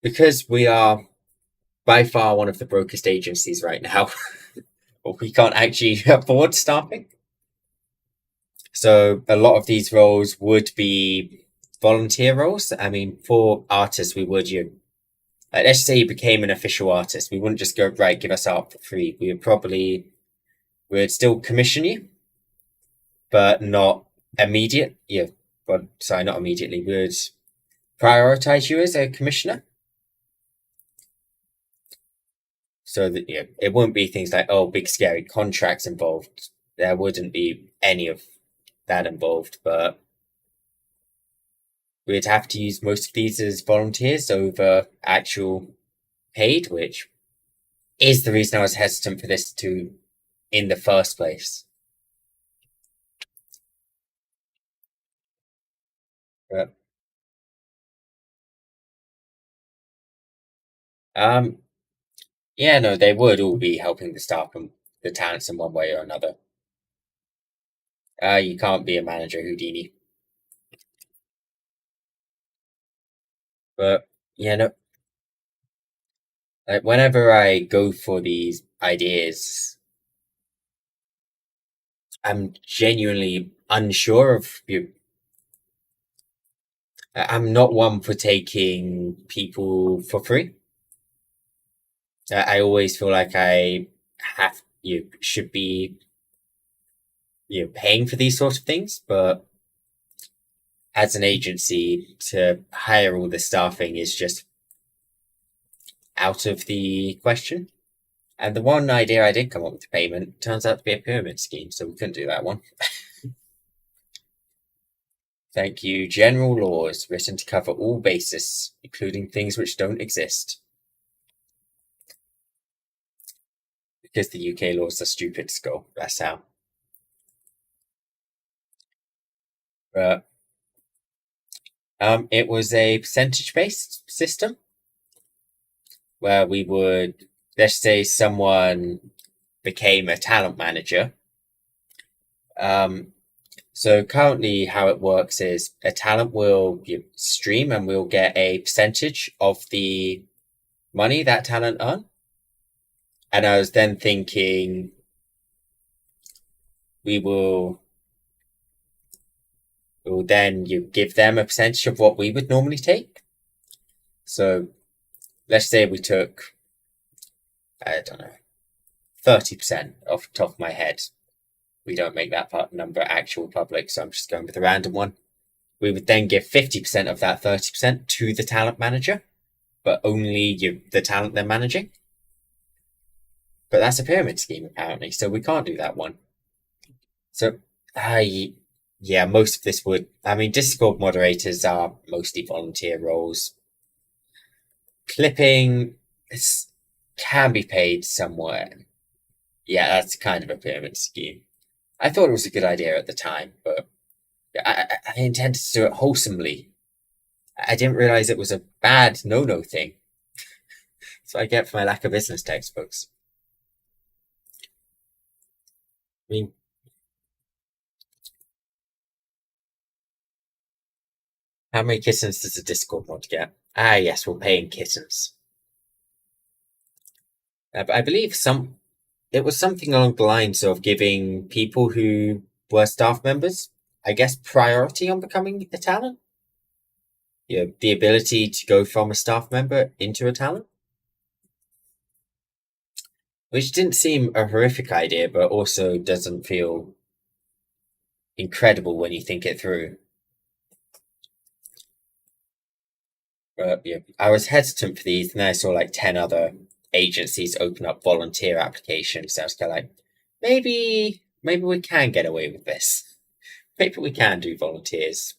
because we are by far one of the brokest agencies right now, we can't actually afford staffing. So a lot of these roles would be volunteer roles. I mean, for artists, we would like, let's say you became an official artist, we wouldn't just go right, give us art for free. We'd still commission you, but not immediate. Yeah, but sorry, not immediately. We'd prioritize you as a commissioner, so that it won't be things like big scary contracts involved. There wouldn't be any of that involved, but we'd have to use most of these as volunteers over actual paid, which is the reason I was hesitant for this to in the first place. But Um, yeah, no, they would all be helping the staff and the talents in one way or another. You can't be a manager Houdini. But yeah, no, like whenever I go for these ideas, I'm genuinely unsure of you. I'm not one for taking people for free. I always feel like I have you should be paying for these sort of things, but as an agency to hire all the staffing is just out of the question. And the one idea I did come up with the payment turns out to be a pyramid scheme, so we couldn't do that one. Thank you. General laws written to cover all bases, including things which don't exist. Because the UK laws are stupid, Skull. That's how. But it was a percentage-based system where we would, let's say someone became a talent manager. So currently how it works is a talent will stream and we'll get a percentage of the money that talent earn. And I was then thinking we'll then give them a percentage of what we would normally take. So let's say we took, I don't know, 30% off the top of my head. We don't make that number actual public, so I'm just going with a random one. We would then give 50% of that 30% to the talent manager, but only the talent they're managing. But that's a pyramid scheme, apparently, so we can't do that one. So, yeah, most of this would. I mean, Discord moderators are mostly volunteer roles. Clipping can be paid somewhere. Yeah, that's kind of a pyramid scheme. I thought it was a good idea at the time, but I intended to do it wholesomely. I didn't realize it was a bad no-no thing. So I get for my lack of business textbooks. I mean, how many kittens does a Discord mod get? Ah, yes, we're paying kittens. But I believe it was something along the lines of giving people who were staff members, I guess, priority on becoming a talent. The ability to go from a staff member into a talent. Which didn't seem a horrific idea, but also doesn't feel incredible when you think it through. But yeah, I was hesitant for these, and then I saw like 10 other agencies open up volunteer applications. So I was kind of like, maybe we can get away with this. Maybe we can do volunteers.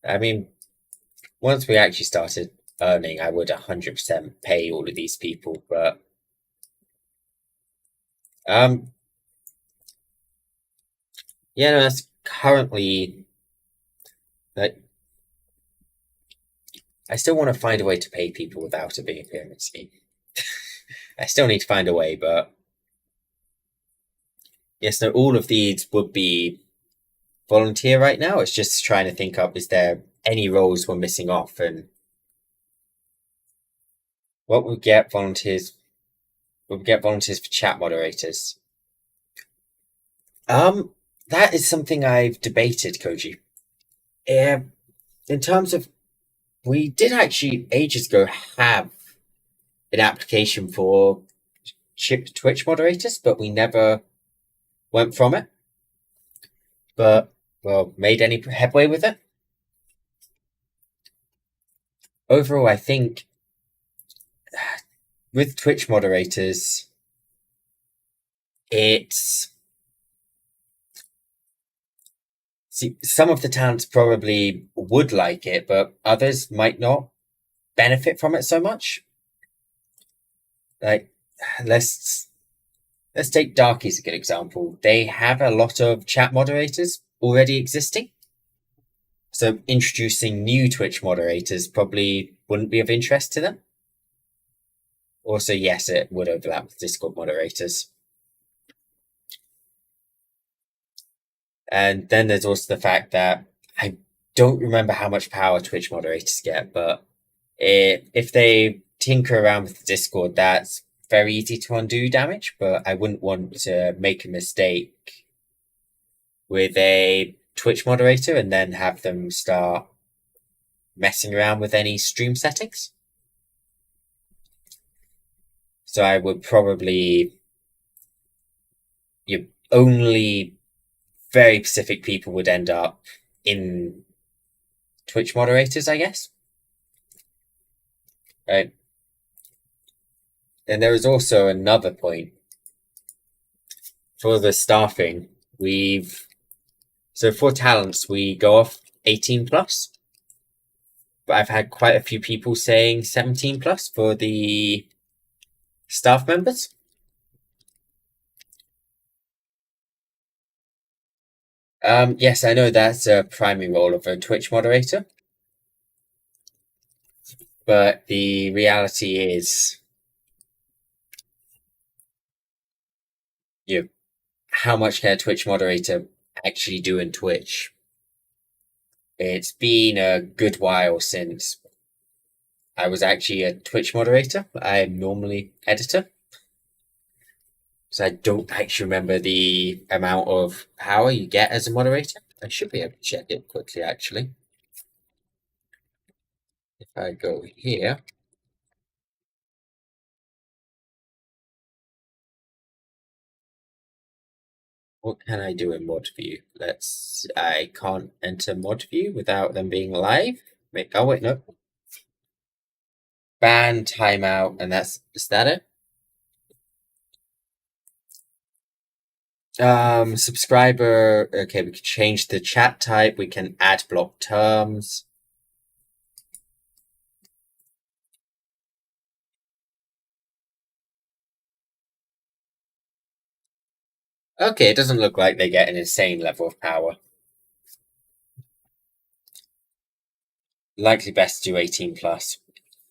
I mean, once we actually started earning, I would 100% pay all of these people, but yeah, no, that's currently like I still want to find a way to pay people without it being a pyramid scheme. I still need to find a way, but yes, no, all of these would be volunteer right now. It's just trying to think up, is there any roles we're missing off, and what would get volunteers? We'll get volunteers for chat moderators. That is something I've debated, Koji. In terms of, we did actually ages ago have an application for Twitch moderators, but we never went from it. But, well, made any headway with it? Overall, I think with Twitch moderators, some of the talents probably would like it, but others might not benefit from it so much. Like, let's take Dqrky as a good example. They have a lot of chat moderators already existing. So introducing new Twitch moderators probably wouldn't be of interest to them. Also, yes, it would overlap with Discord moderators. And then there's also the fact that I don't remember how much power Twitch moderators get, but if they tinker around with the Discord, that's very easy to undo damage, but I wouldn't want to make a mistake with a Twitch moderator and then have them start messing around with any stream settings. So I would probably only very specific people would end up in Twitch moderators, I guess. Right. And there is also another point for the staffing. So for talents, we go off 18 plus. But I've had quite a few people saying 17 plus for the staff members. Yes, I know that's a primary role of a Twitch moderator. But the reality is, how much can a Twitch moderator actually do in Twitch? It's been a good while since I was actually a Twitch moderator. I'm normally editor. So I don't actually remember the amount of power you get as a moderator. I should be able to check it quickly, actually. If I go here. What can I do in mod view? I can't enter mod view without them being live. Oh wait, no. Ban, timeout, and is that it? Subscriber, okay, we can change the chat type, we can add block terms. Okay, it doesn't look like they get an insane level of power. Likely best to do 18 plus.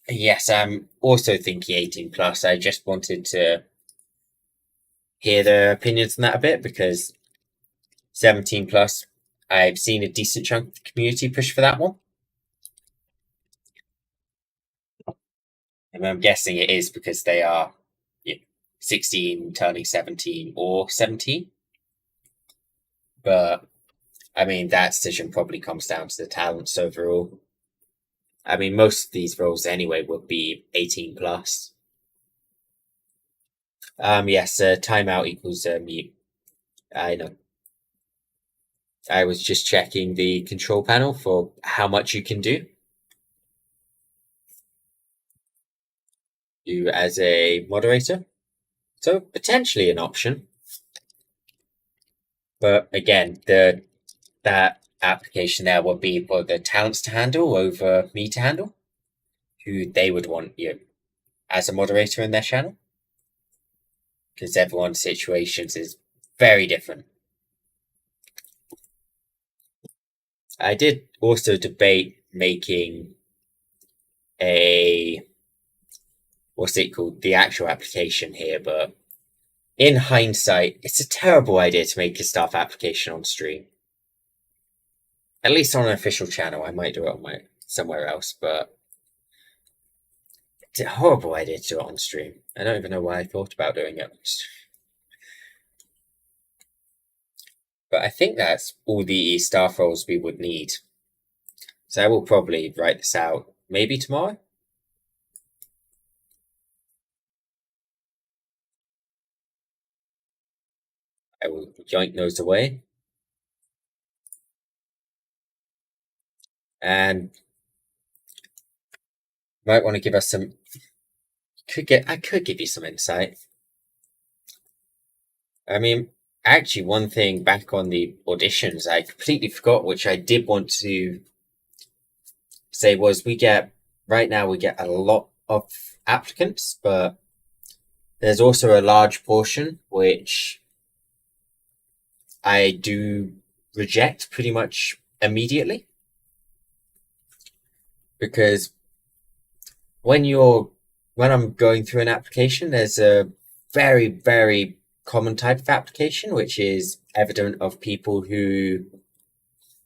Yes, I'm also thinking 18 plus. I just wanted to hear their opinions on that a bit because 17 plus, I've seen a decent chunk of the community push for that one. And I'm guessing it is because they are 16 turning 17 or 17. But I mean, that decision probably comes down to the talents overall. I mean, most of these roles anyway would be 18 plus. Yes, timeout equals mute. I know. I was just checking the control panel for how much you can do. You as a moderator. So potentially an option. But again, that application there would be for the talents to handle over me to handle, who they would want you as a moderator in their channel. Because everyone's situations is very different. I did also debate making what's it called, the actual application here, but in hindsight, it's a terrible idea to make a staff application on stream. At least on an official channel. I might do it on somewhere else, but it's a horrible idea to do it on stream. I don't even know why I thought about doing it on stream. But I think that's all the staff roles we would need. So I will probably write this out maybe tomorrow. I will yoink those away. And might want to give us some. I could give you some insight. I mean, actually, one thing back on the auditions, I completely forgot, which I did want to say was right now we get a lot of applicants, but there's also a large portion which I do reject pretty much immediately. Because when you're when I'm going through an application, there's a very, very common type of application, which is evident of people who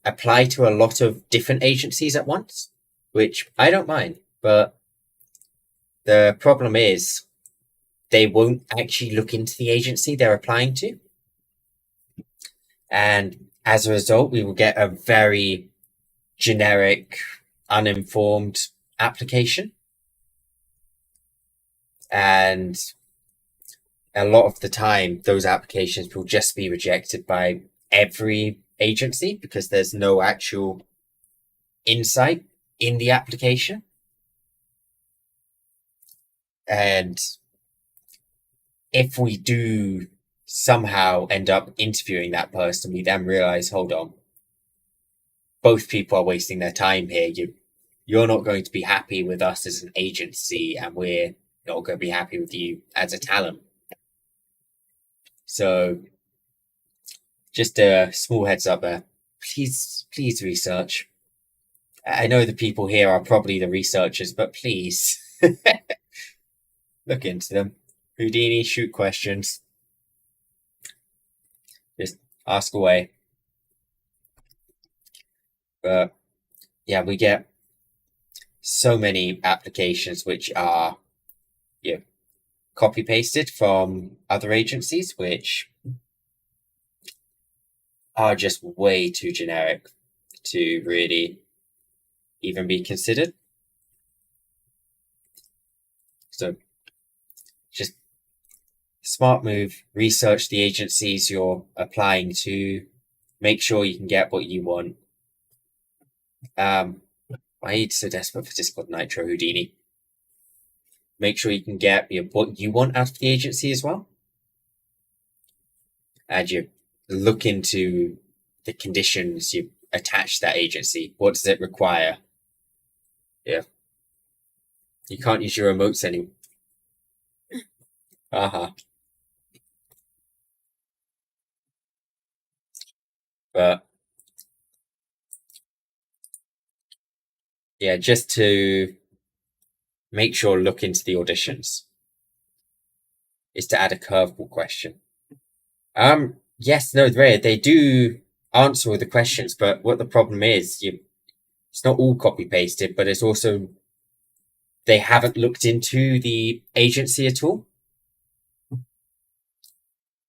apply to a lot of different agencies at once, which I don't mind. But the problem is they won't actually look into the agency they're applying to. And as a result, we will get a very generic, uninformed application. And a lot of the time, those applications will just be rejected by every agency because there's no actual insight in the application. And if we do somehow end up interviewing that person, we then realize, hold on, both people are wasting their time here. You're not going to be happy with us as an agency, and we're not going to be happy with you as a talent. So just a small heads up there. Please research. I know the people here are probably the researchers, but please look into them. Houdini, shoot questions. Just ask away. But yeah, we get so many applications which are copy pasted from other agencies, which are just way too generic to really even be considered. So just smart move, research the agencies you're applying to, make sure you can get what you want. Why are you so desperate for Discord Nitro, Houdini? Make sure you can get what you want out of the agency as well. And you look into the conditions you attach to that agency. What does it require? Yeah. You can't use your emotes anymore. But yeah, just to make sure, look into the auditions is to add a curveball question. Yes, no, they do answer all the questions, but what the problem is, it's not all copy pasted, but it's also they haven't looked into the agency at all.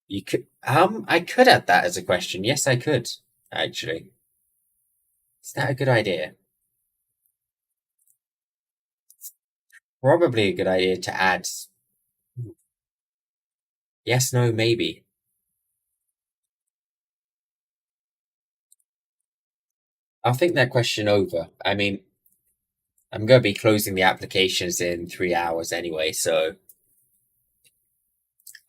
You could, I could add that as a question. Yes, I could, actually. Is that a good idea? Probably a good idea to add. Yes, no, maybe. I'll think that question over. I mean, I'm going to be closing the applications in 3 hours anyway, so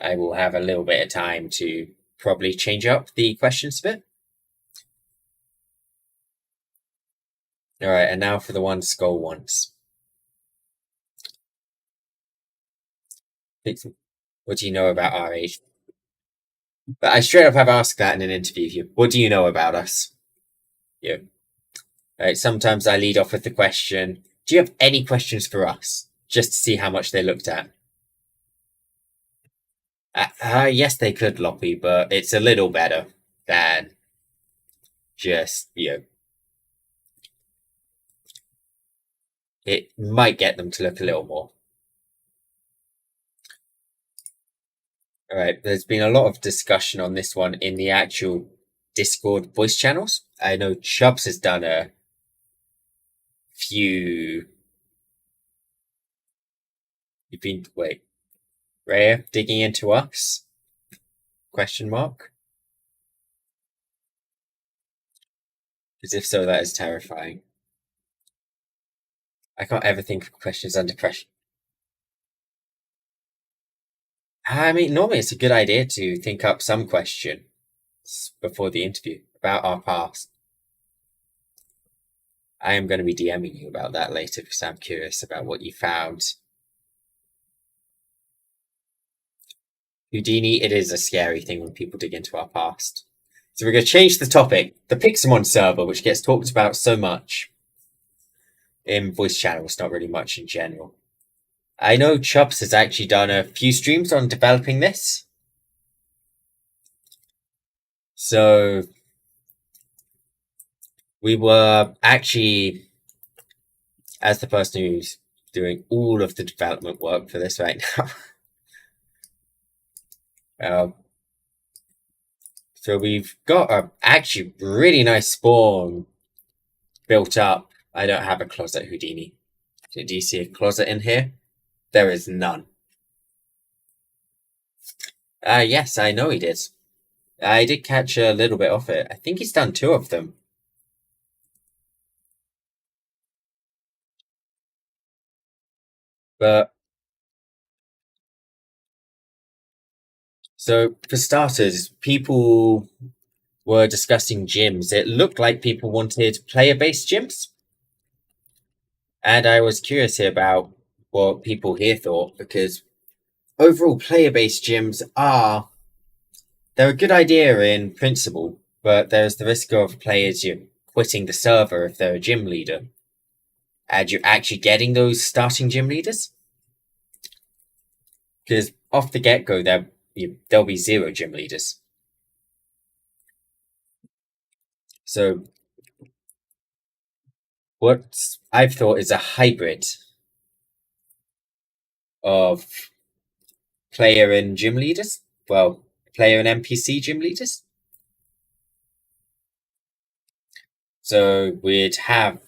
I will have a little bit of time to probably change up the questions a bit. All right, and now for the one Skull wants. What do you know about our age? But I straight up have asked that in an interview. What do you know about us? Yeah. Right, sometimes I lead off with the question, do you have any questions for us? Just to see how much they looked at. Yes, they could, Loppy, but it's a little better than just, it might get them to look a little more. All right, there's been a lot of discussion on this one in the actual Discord voice channels. I know Chubbs has done a few. Wait, Rhea digging into us? Question mark? Because if so, that is terrifying. I can't ever think of questions under pressure. I mean, normally it's a good idea to think up some question before the interview about our past. I am going to be DMing you about that later because I'm curious about what you found. Houdini, it is a scary thing when people dig into our past. So we're going to change the topic. The Pixelmon server, which gets talked about so much in voice channels, not really much in general. I know Chubbs has actually done a few streams on developing this. So we were actually, as the person who's doing all of the development work for this right now, so we've got a actually really nice spawn built up. I don't have a closet, Houdini. So do you see a closet in here? There is none. Yes, I know he did. I did catch a little bit of it. I think he's done 2 of them. But so for starters, people were discussing gyms. It looked like people wanted player-based gyms. And I was curious here about what people here thought, because overall player-based gyms they're a good idea in principle, but there's the risk of players quitting the server if they're a gym leader. And you're actually getting those starting gym leaders. Because off the get-go, there'll be 0 gym leaders. So what I've thought is a hybrid of player and gym leaders. Well, player and NPC gym leaders. So we'd have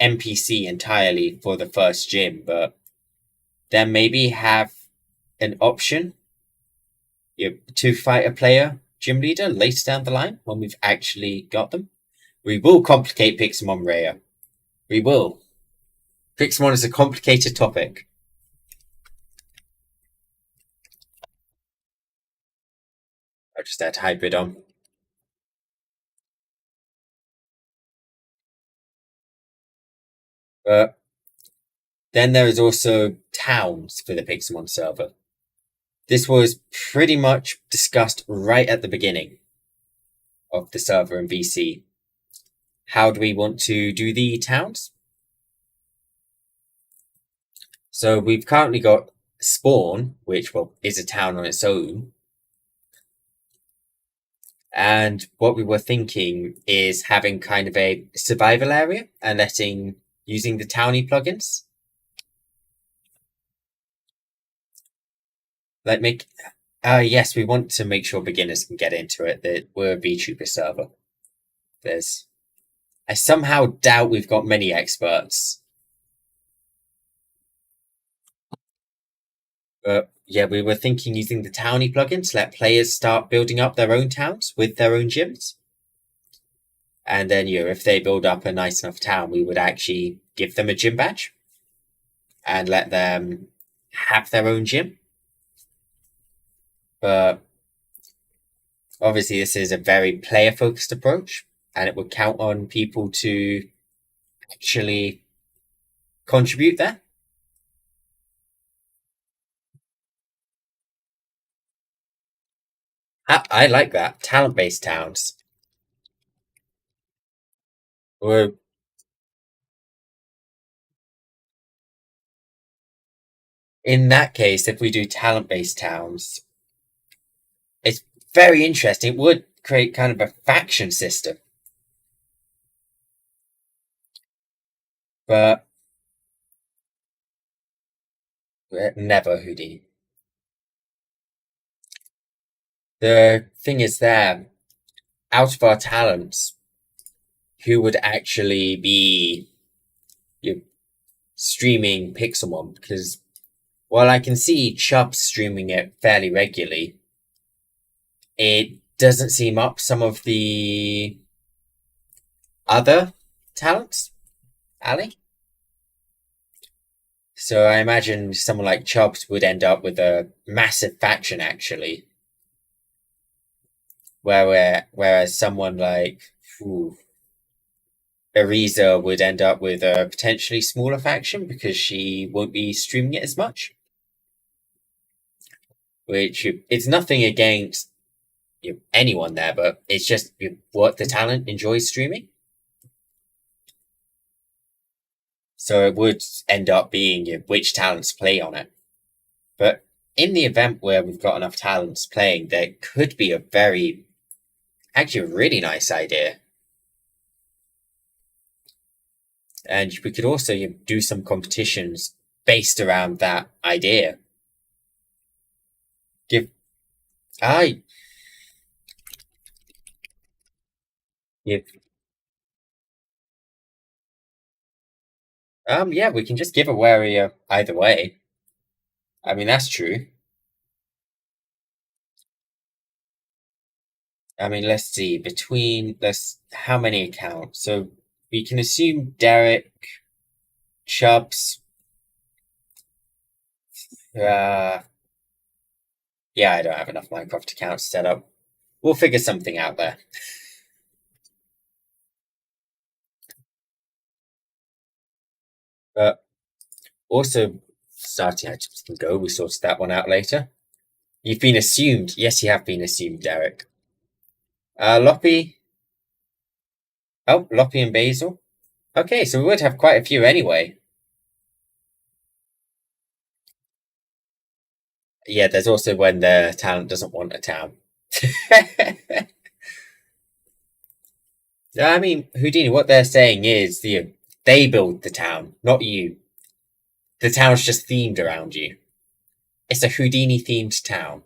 NPC entirely for the first gym, but then maybe have an option to fight a player gym leader later down the line when we've actually got them. We will complicate Pixelmon Raya. We will. Pixelmon is a complicated topic. I'll just add hybrid on. But then there is also towns for the Pixelmon server. This was pretty much discussed right at the beginning of the server in VC. How do we want to do the towns? So we've currently got Spawn, which is a town on its own. And what we were thinking is having kind of a survival area and using the Towny plugins. Yes, we want to make sure beginners can get into it. That we're a VTuber server. I somehow doubt we've got many experts. But yeah, we were thinking using the Towny plugin to let players start building up their own towns with their own gyms. And then, if they build up a nice enough town, we would actually give them a gym badge and let them have their own gym. But obviously, this is a very player-focused approach, and it would count on people to actually contribute there. I like that. Talent-based towns. Or in that case, if we do talent-based towns, it's very interesting. It would create kind of a faction system. But never Houdini. The thing is out of our talents, who would actually be streaming Pixelmon? Because while I can see Chubbs streaming it fairly regularly, it doesn't seem up some of the other talents, Ali. So I imagine someone like Chubbs would end up with a massive faction, actually. Whereas someone like Arisa would end up with a potentially smaller faction because she won't be streaming it as much. Which it's nothing against anyone there, but it's just what the talent enjoys streaming. So it would end up being which talents play on it. But in the event where we've got enough talents playing, there could be actually a really nice idea. And we could also do some competitions based around that idea. Give I give yeah, we can just give a warrior either way. I mean that's true. I mean let's see, let's how many accounts? So we can assume Derik, Chubbs, uh yeah, I don't have enough Minecraft accounts set up. We'll figure something out there. But also starting out can go, we sorted that one out later. You've been assumed. Yes, you have been assumed, Derik. Loppy. Oh, Loppy and Basil. Okay, so we would have quite a few anyway. Yeah, there's also when the talent doesn't want a town. I mean, Houdini, what they're saying is they build the town, not you. The town's just themed around you. It's a Houdini themed town.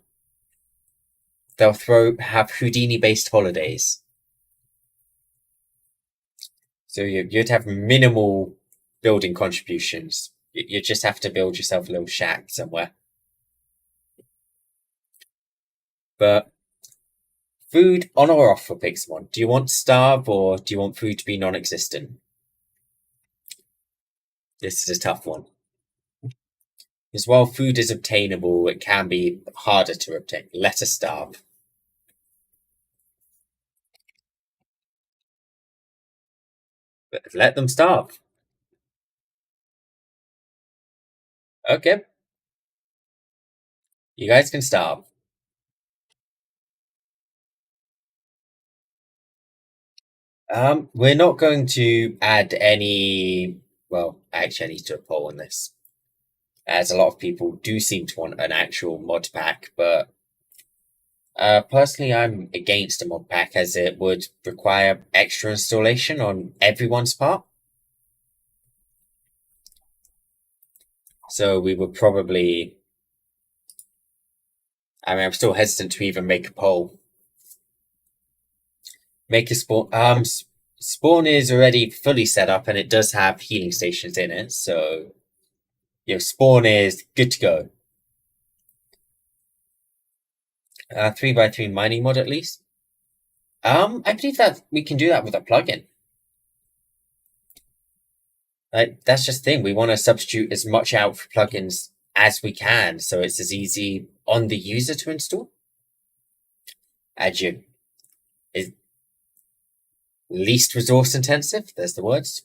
They'll have Houdini based holidays. So you'd have minimal building contributions. You just have to build yourself a little shack somewhere. But food on or off for Pixelmon? Do you want starve or do you want food to be non-existent? This is a tough one. Because while food is obtainable, it can be harder to obtain. Let us starve. But let them starve. Okay, you guys can starve. We're not going to add any. Well, actually, I need to do a poll on this, as a lot of people do seem to want an actual mod pack, but personally, I'm against a mod pack as it would require extra installation on everyone's part. So we would probably. I mean, I'm still hesitant to even make a poll. Make a spawn. Spawn is already fully set up, and it does have healing stations in it. So, spawn is good to go. 3x3 mining mod at least. I believe that we can do that with a plugin. That's just the thing. We want to substitute as much out for plugins as we can, so it's as easy on the user to install. As you is least resource intensive. There's the words.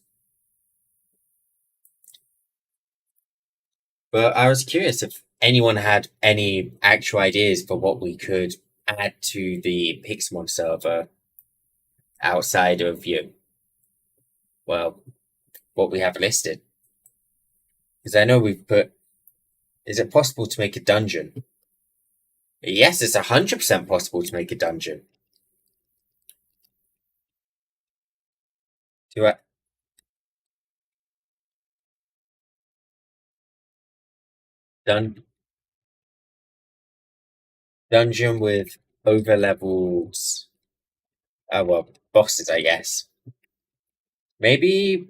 But I was curious if anyone had any actual ideas for what we could add to the Pixelmon server outside of well, what we have listed. Because I know we've put. Is it possible to make a dungeon? Yes, it's 100% possible to make a dungeon. Do I, dun, dungeon with over levels. Well, bosses, I guess. Maybe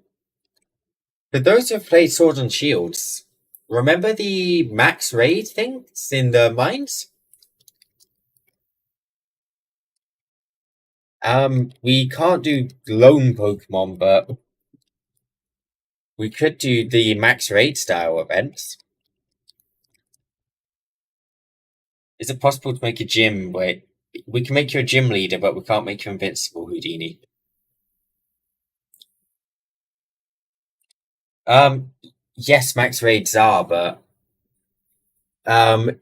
for those who have played Sword and Shields, remember the max raid things in the mines? We can't do lone Pokemon, but we could do the max raid style events. Is it possible to make a gym where we can make you a gym leader, but we can't make you invincible, Houdini? Um, yes, max raids are, but um,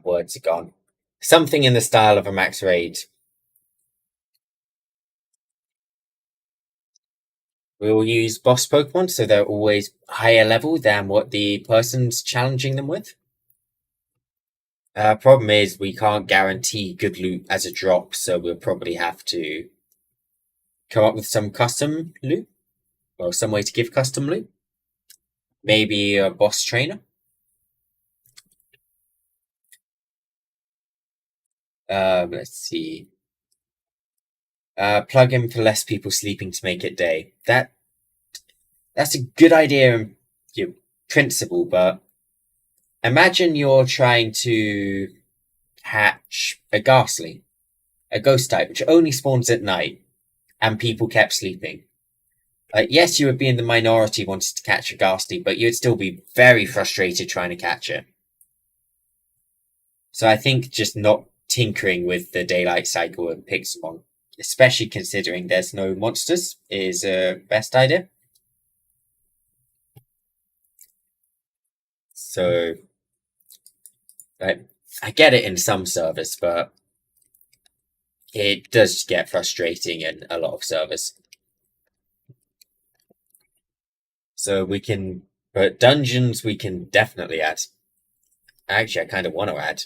words are gone. Something in the style of a max raid. We'll use boss Pokemon, so they're always higher level than what the person's challenging them with. Problem is, we can't guarantee good loot as a drop, so we'll probably have to come up with some custom loot, or some way to give custom loot. Maybe a boss trainer. Let's see. Plug in for less people sleeping to make it day. That's a good idea in principle, but imagine you're trying to hatch a Ghastly, a ghost type, which only spawns at night, and people kept sleeping. Yes, you would be in the minority wanting to catch a Ghastly, but you'd still be very frustrated trying to catch it. So I think just not tinkering with the daylight cycle and Pixelmon, especially considering there's no monsters, is a best idea. So I get it in some servers, but it does get frustrating in a lot of servers. So but dungeons we can definitely add. Actually, I kind of want to add.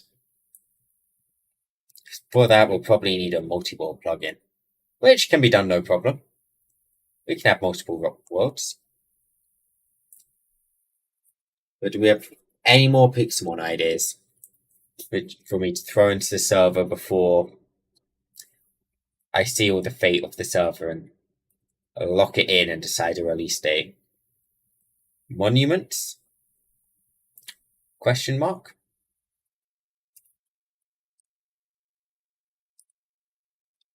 For that, we'll probably need a multi-world plugin, which can be done no problem. We can have multiple worlds. But do we have any more Pixelmon ideas for me to throw into the server before I seal the fate of the server and lock it in and decide a release date? Monuments? Question mark?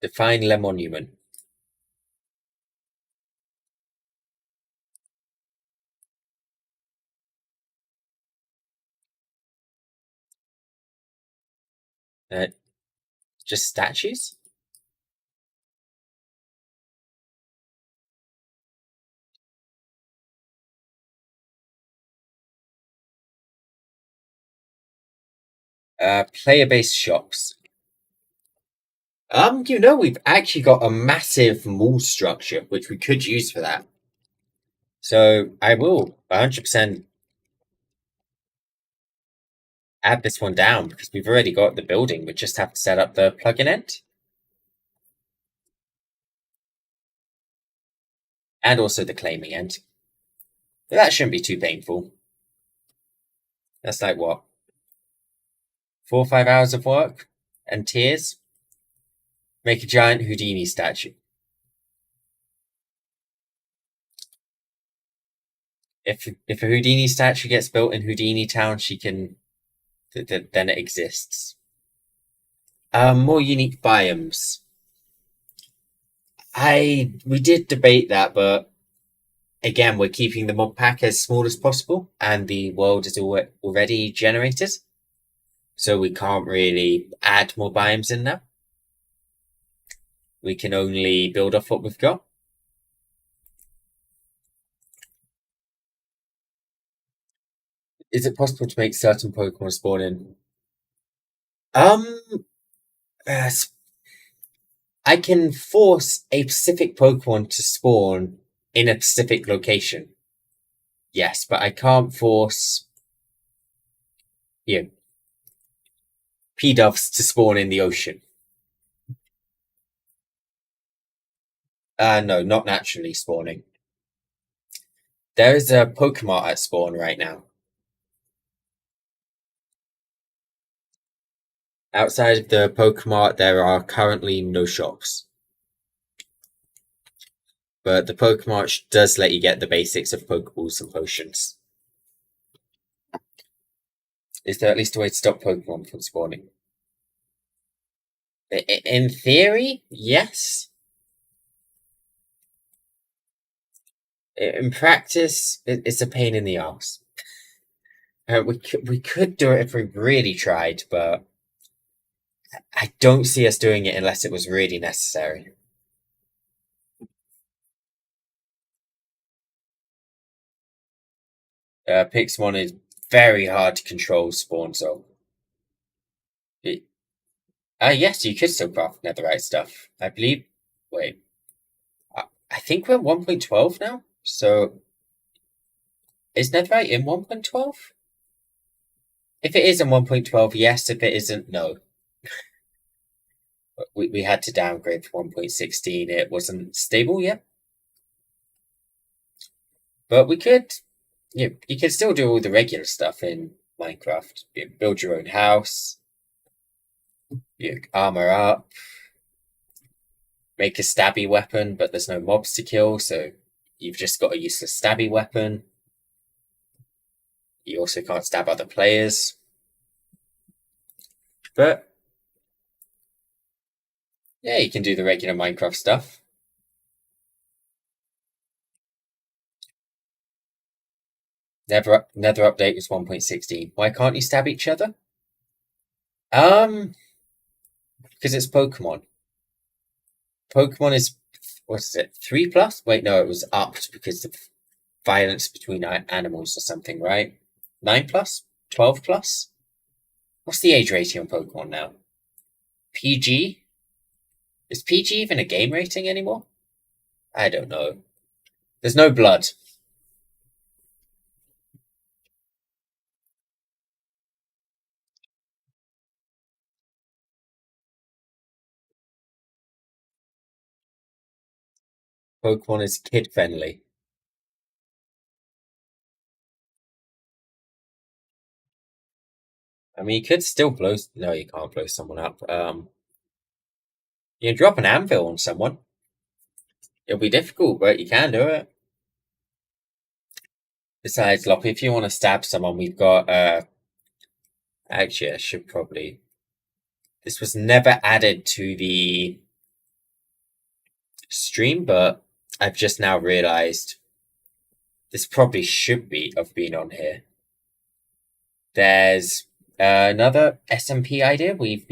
Define le monument. Just statues? Player-based shops. We've actually got a massive mall structure, which we could use for that. So I will 100% add this one down because we've already got the building. We just have to set up the plugin end. And also the claiming end. But that shouldn't be too painful. That's like what? 4 or 5 hours of work and tears? Make a giant Houdini statue. If a Houdini statue gets built in Houdini Town, then it exists. More unique biomes. We did debate that, but again, we're keeping the mod pack as small as possible, and the world is already generated, so we can't really add more biomes in now. We can only build off what we've got. Is it possible to make certain Pokemon spawn in? I can force a specific Pokemon to spawn in a specific location. Yes, but I can't force P-Doves to spawn in the ocean. No, not naturally spawning. There is a Pokemon at spawn right now. Outside of the Pokemon, there are currently no shops. But the Pokemon does let you get the basics of Pokeballs and potions. Is there at least a way to stop Pokemon from spawning? In theory, yes. In practice, it's a pain in the ass. We could do it if we really tried, but I don't see us doing it unless it was really necessary. Pixelmon is very hard to control spawn zone. Yes, you could still craft netherite stuff. I believe. Wait. I think we're 1.12 now. So is Netherite in 1.12? If it is in 1.12, yes. If it isn't, no. We had to downgrade to 1.16. It wasn't stable yet. But we could, you can still do all the regular stuff in Minecraft. Build your own house, armor up, make a stabby weapon, but there's no mobs to kill, so you've just got a useless stabby weapon. You also can't stab other players. But yeah, you can do the regular Minecraft stuff. Nether update was 1.16. Why can't you stab each other? Because it's Pokemon. Pokemon is, what is it, 3+? Wait, no, it was upped because of violence between animals or something, right? 9+? 12+? What's the age rating on Pokemon now? PG? Is PG even a game rating anymore? I don't know. There's no blood. Pokemon is kid friendly. I mean, you could still blow. No, you can't blow someone up. You can drop an anvil on someone. It'll be difficult, but you can do it. Besides, Loppy, if you want to stab someone, we've got. Actually, I should probably. This was never added to the stream, but I've just now realized this probably should have been on here. There's another SMP idea me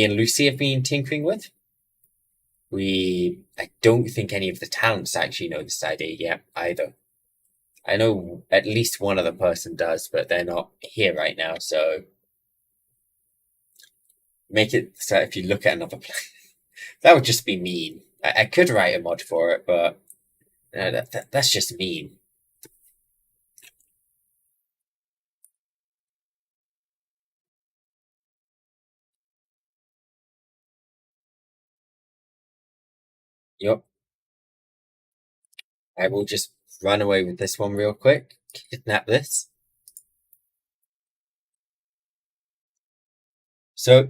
and Lucy have been tinkering with. I don't think any of the talents actually know this idea yet either. I know at least one other person does, but they're not here right now, so make it so if you look at another place, that would just be mean. I could write a mod for it, but that's just mean. Yep. I will just run away with this one real quick. Kidnap this. So,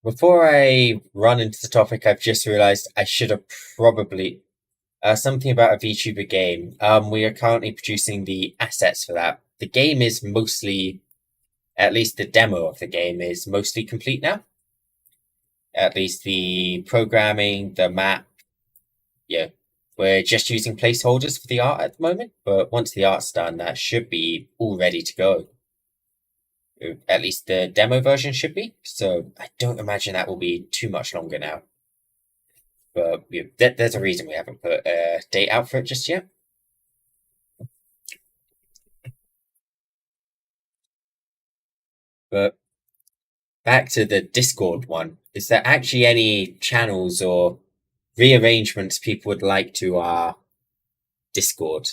before I run into the topic, I've just realized I should have probably something about a VTuber game. We are currently producing the assets for that. The game is mostly, at least the demo of the game is mostly complete now. At least the programming, the map, yeah. We're just using placeholders for the art at the moment, but once the art's done, that should be all ready to go. At least the demo version should be, so I don't imagine that will be too much longer now. But there's a reason we haven't put a date out for it just yet. But back to the Discord one, is there actually any channels or rearrangements people would like to our Discord?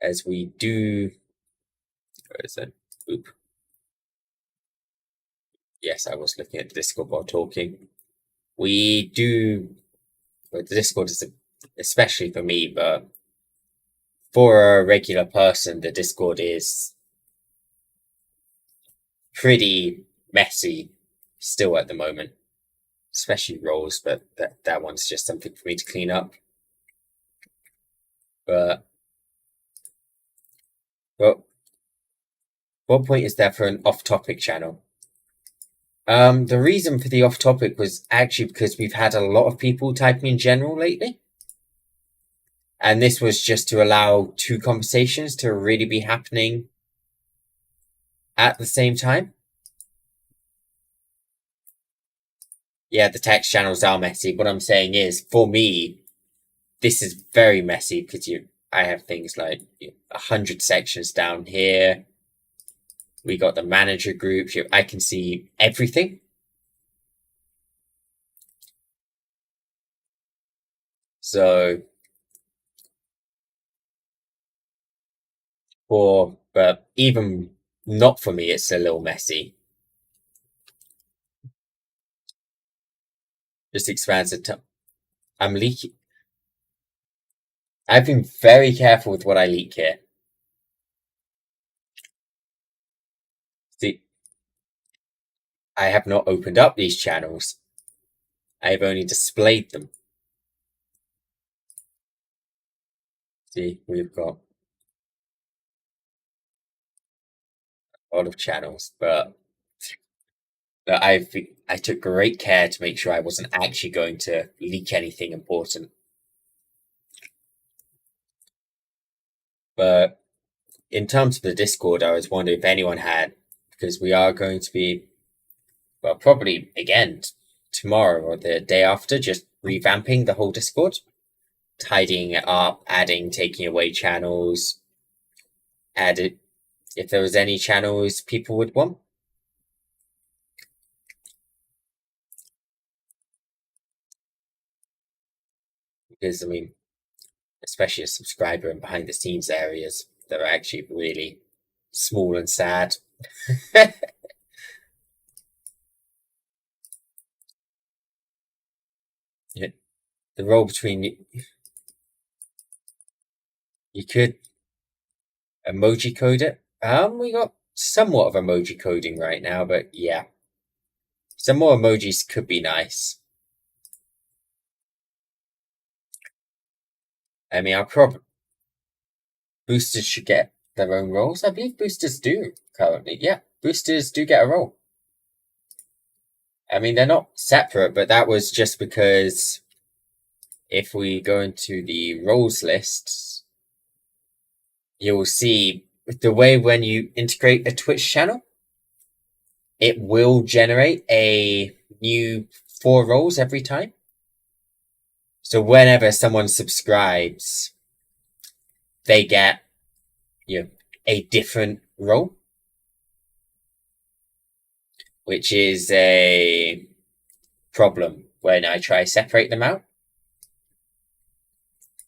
As we do, where is it? Oop. Yes, I was looking at the Discord while talking. We do, well, the Discord is especially for me, but for a regular person, the Discord is pretty messy still at the moment, especially roles, but that one's just something for me to clean up. But well, what point is there for an off-topic channel? The reason for the off-topic was actually because we've had a lot of people typing in general lately. And this was just to allow two conversations to really be happening at the same time. Yeah, the text channels are messy. What I'm saying is, for me, this is very messy because I have things like 100 sections down here. We got the manager group. I can see everything. So but even not for me, it's a little messy. Just expands the I'm leaking. I've been very careful with what I leak here. See, I have not opened up these channels. I have only displayed them. See, we've got a lot of channels, but I took great care to make sure I wasn't actually going to leak anything important. But in terms of the Discord, I was wondering if anyone had, because we are going to be, well, probably again tomorrow or the day after, just revamping the whole Discord, tidying it up, adding, taking away channels, added if there was any channels people would want. Because, I mean, especially a subscriber and behind the scenes areas that are actually really small and sad. Yeah, the role between you could emoji code it. We got somewhat of emoji coding right now, but yeah, some more emojis could be nice. I mean, boosters should get their own roles. I believe boosters do currently. Yeah, boosters do get a role. I mean, they're not separate, but that was just because if we go into the roles lists, you'll see the way when you integrate a Twitch channel, it will generate a new 4 roles every time. So whenever someone subscribes, they get a different role, which is a problem when I try to separate them out.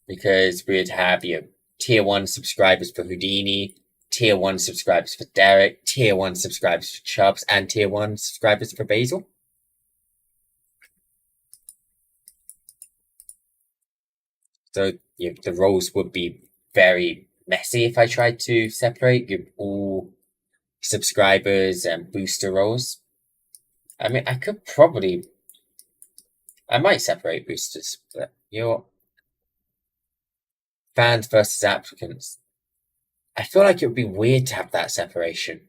Because we'd have tier 1 subscribers for Houdini, tier 1 subscribers for Derik, tier 1 subscribers for Chubbs, and tier 1 subscribers for Basil. So the roles would be very messy if I tried to separate all subscribers and booster roles. I mean, I might separate boosters, but fans versus applicants. I feel like it would be weird to have that separation.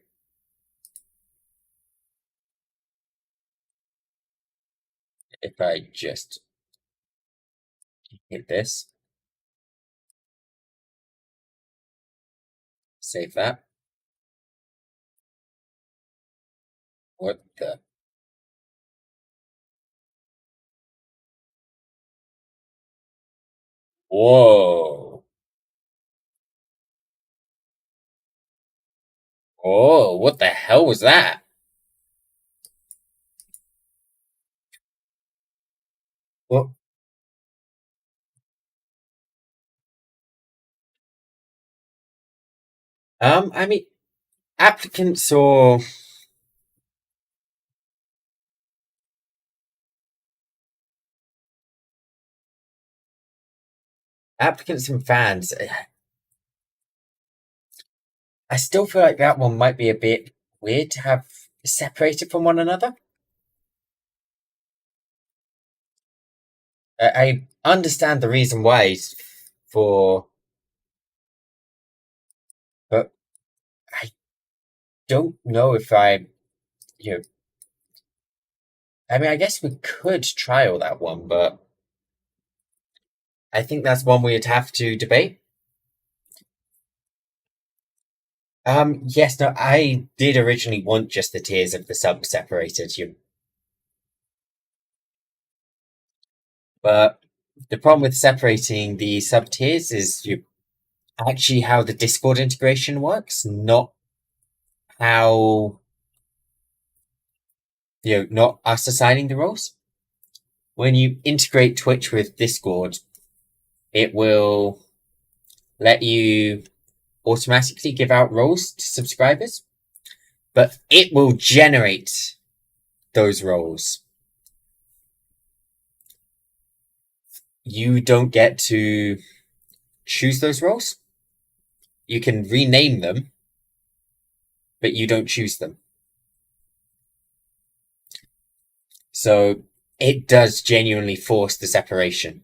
If I just hit this, save that. What the? Whoa. Oh, what the hell was that? Well, I mean, applicants or applicants and fans, I still feel like that one might be a bit weird to have separated from one another. I understand the reason why but I don't know if I mean, I guess we could trial that one, but I think that's one we'd have to debate. Yes, no, I did originally want just the tiers of the sub separated, but the problem with separating the sub tiers is actually how the Discord integration works, not how not us assigning the roles. When you integrate Twitch with Discord, it will let you automatically give out roles to subscribers, but it will generate those roles. You don't get to choose those roles. You can rename them, but you don't choose them. So it does genuinely force the separation.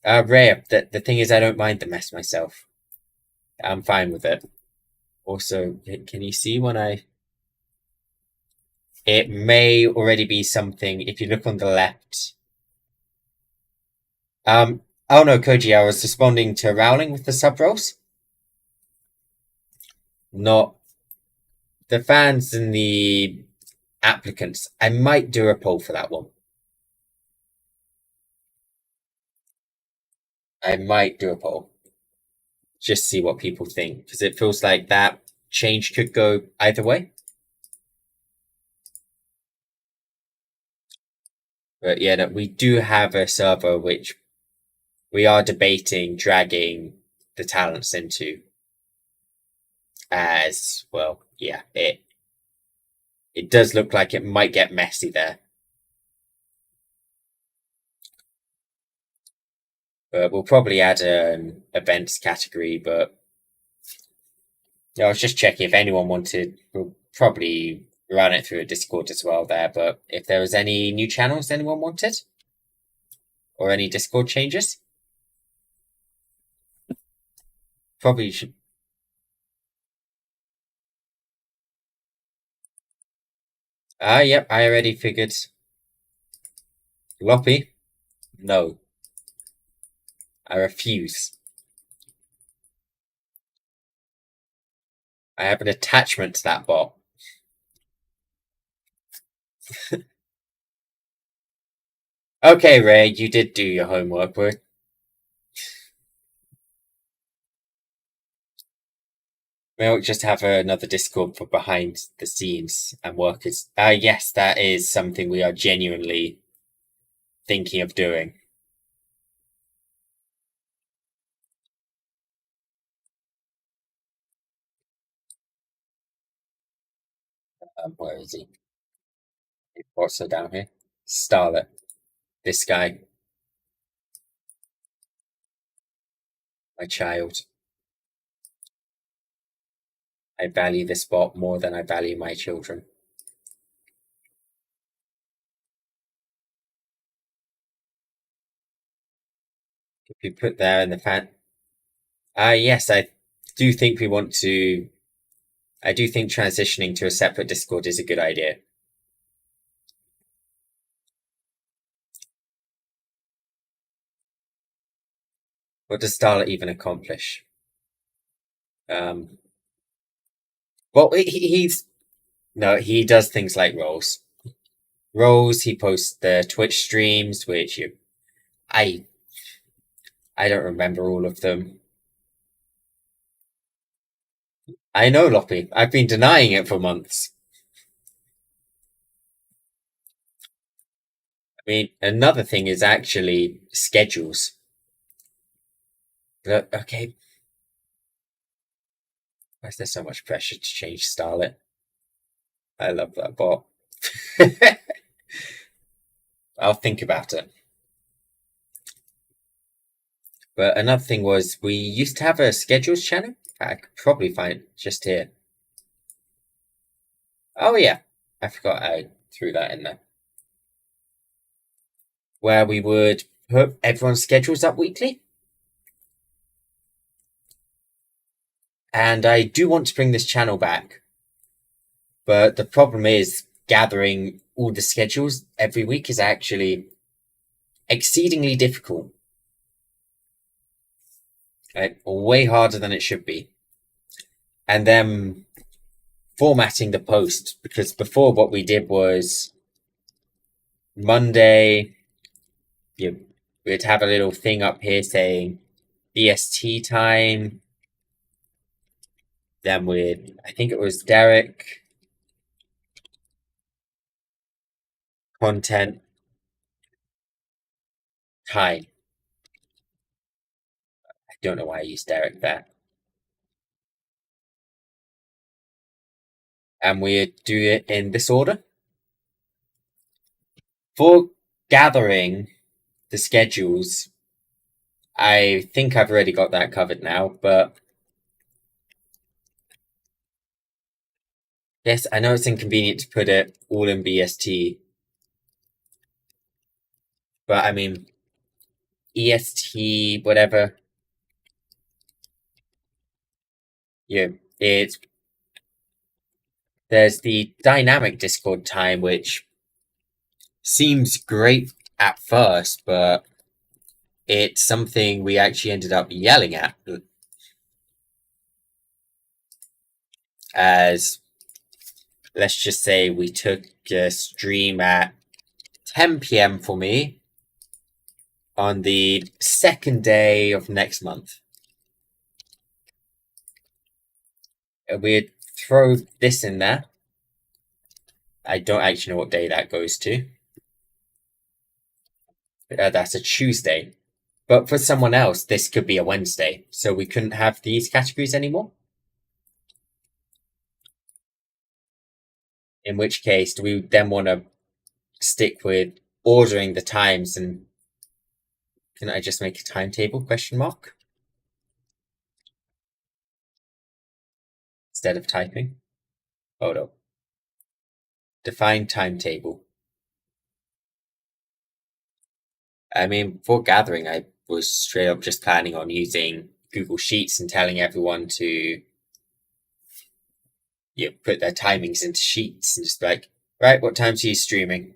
Rare. The thing is, I don't mind the mess myself. I'm fine with it. Also, can you see when I... It may already be something, if you look on the left. Oh no, Koji, I was responding to Rowling with the sub roles. Not the fans and the applicants. I might do a poll for that one. I might do a poll. Just see what people think, because it feels like that change could go either way. But yeah, no, we do have a server which we are debating dragging the talents into. As well, yeah, it does look like it might get messy there. But we'll probably add an events category, but yeah, I was just checking if anyone wanted. We'll probably run it through a Discord as well there, but if there was any new channels anyone wanted, or any Discord changes, probably should. Yep, I already figured. Loppy? No. I refuse. I have an attachment to that bot. Okay, Ray, you did do your homework, but we'll just have another Discord for behind the scenes and workers. Yes, that is something we are genuinely thinking of doing. Where is he? What's down here? Starlet. This guy. My child. I value this bot more than I value my children. If you put there in the fan. Yes, I do think we want to. I do think transitioning to a separate Discord is a good idea. What does Starlet even accomplish? Well, he's no, he does things like roles. Roles. He posts the Twitch streams, which I don't remember all of them. I know, Loppy. I've been denying it for months. I mean, another thing is actually schedules. Okay. Why is there so much pressure to change Starlet? I love that bot. I'll think about it. But another thing was, we used to have a schedules channel. I could probably find it just here. Oh yeah, I forgot I threw that in there. Where we would put everyone's schedules up weekly. And I do want to bring this channel back. But the problem is, gathering all the schedules every week is actually exceedingly difficult. Like, way harder than it should be. And then formatting the post, because before what we did was Monday, we'd have a little thing up here saying BST time. Then I think it was Derik, content, time. Don't know why I used Derik there. And we do it in this order. For gathering the schedules, I think I've already got that covered now, but yes, I know it's inconvenient to put it all in BST, but I mean, EST, whatever, yeah, there's the dynamic Discord time, which seems great at first, but it's something we actually ended up yelling at, as let's just say we took a stream at 10 p.m. for me on the second day of next month. We'd throw this in there. I don't actually know what day that goes to. That's a Tuesday. But for someone else, this could be a Wednesday. So we couldn't have these categories anymore. In which case, do we then want to stick with ordering the times? And can I just make a timetable, question mark? Instead of typing? Hold up. Define timetable. I mean, for gathering, I was straight up just planning on using Google Sheets and telling everyone to put their timings into Sheets and just be like, right, what times are you streaming?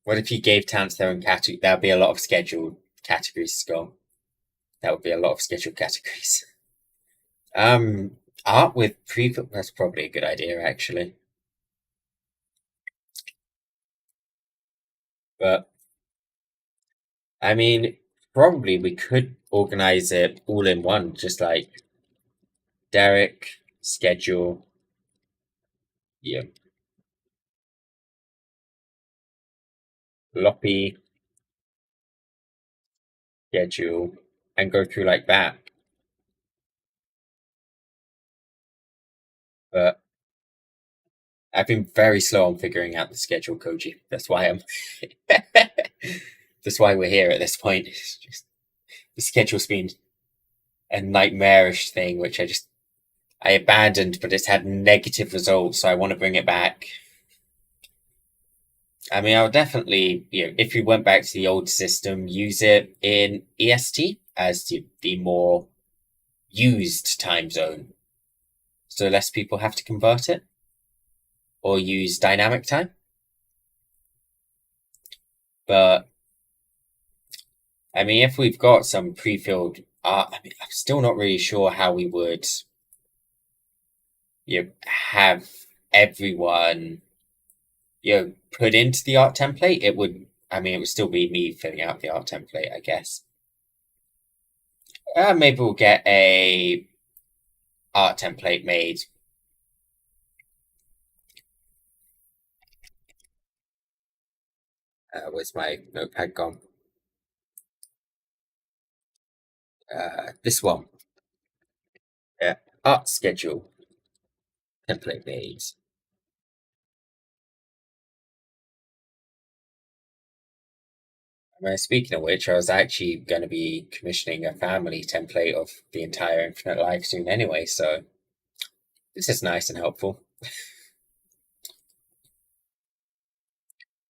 What if you gave talents their own category? That would be a lot of scheduled categories to go. That would be a lot of scheduled categories. Art with prefix, that's probably a good idea, actually. But, I mean, probably we could organize it all in one, just like Derik, schedule, Loppy, schedule, and go through like that. But I've been very slow on figuring out the schedule, Koji. That's why that's why we're here at this point. It's just, the schedule's been a nightmarish thing, which I abandoned, but it's had negative results, so I want to bring it back. I mean, I'll definitely, if we went back to the old system, use it in EST as the more used time zone. So less people have to convert it. Or use dynamic time. But, I mean, if we've got some pre-filled art, I mean, I'm still not really sure how we would have everyone put into the art template. It would still be me filling out the art template, I guess. Maybe we'll get a art template made. Where's my notepad gone? This one. Yeah, art schedule template made. Speaking of which, I was actually going to be commissioning a family template of the entire Infinite Life soon anyway, so this is nice and helpful.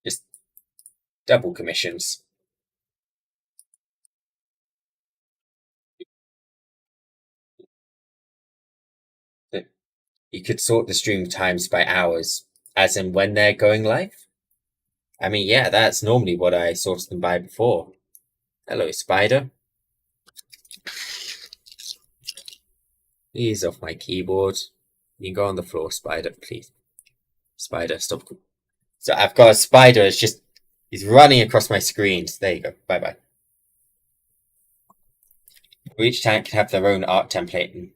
Just double commissions. You could sort the stream times by hours, as in when they're going live. I mean, yeah, that's normally what I sorted them by before. Hello, Spider. Please off my keyboard. You can go on the floor, Spider, please. Spider, stop. So I've got a spider. He's running across my screens. There you go. Bye-bye. Each talent can have their own art template.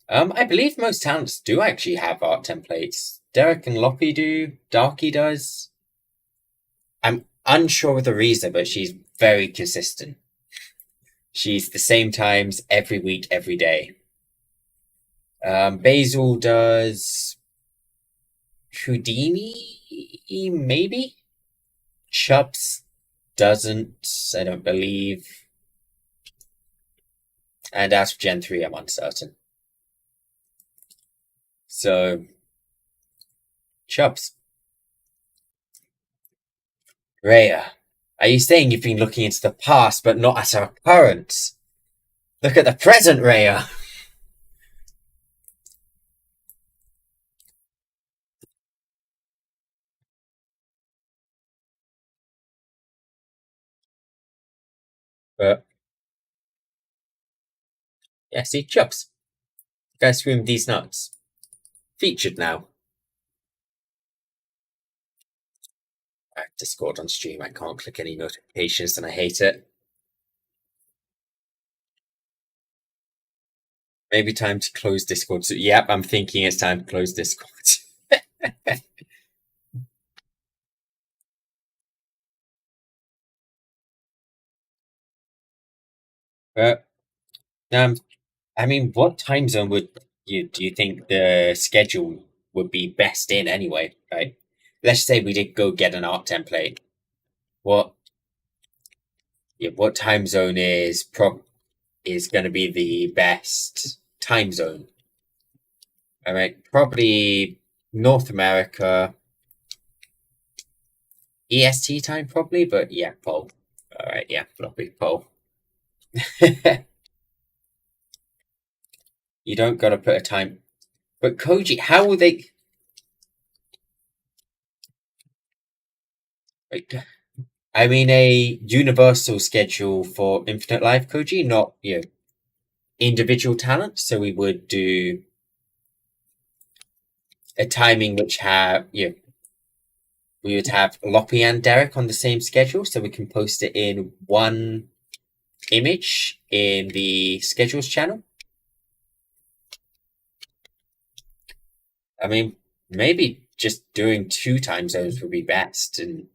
I believe most talents do actually have art templates. Derik and Loppy do. Dqrky does. I'm unsure of the reason, but she's very consistent. She's the same times every week, every day. Basil does Houdini, maybe? Chubbs doesn't, I don't believe. And as for Gen 3, I'm uncertain. So, Chubbs. Rhea, are you saying you've been looking into the past but not at our current? Look at the present, Rhea! But, yeah, see, Chubbs. Guys scream these nuts. Featured now. Discord on stream, I can't click any notifications and I hate it. Maybe time to close Discord. So, yep, I'm thinking it's time to close Discord. But, I mean, what time zone do you think the schedule would be best in anyway? Right? Let's say we did go get an art template. What time zone is going to be the best time zone? All right, probably North America, EST time probably, but yeah, poll. All right, yeah, floppy poll. You don't gotta put a time, but Koji, how will they? Like, I mean, a universal schedule for Infinite Life, Koji, not individual talent. So we would do a timing which we would have Loppy and Derik on the same schedule, so we can post it in one image in the schedules channel. I mean, maybe just doing 2 time zones would be best, and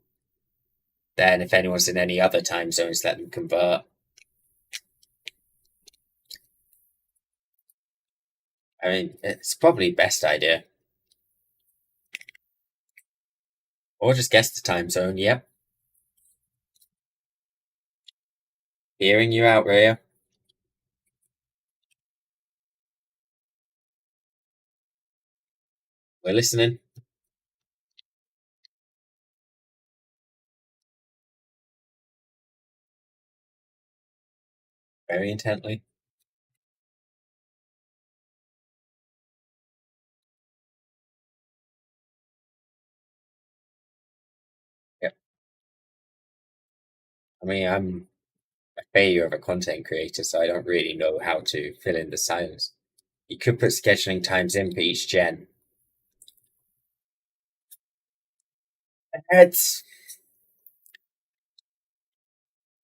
then if anyone's in any other time zones, let them convert. I mean, it's probably best idea. Or just guess the time zone, yep. Hearing you out, Rhea. We're listening. Very intently. Yep. I mean, I'm a failure of a content creator, so I don't really know how to fill in the silence. You could put scheduling times in for each gen. It's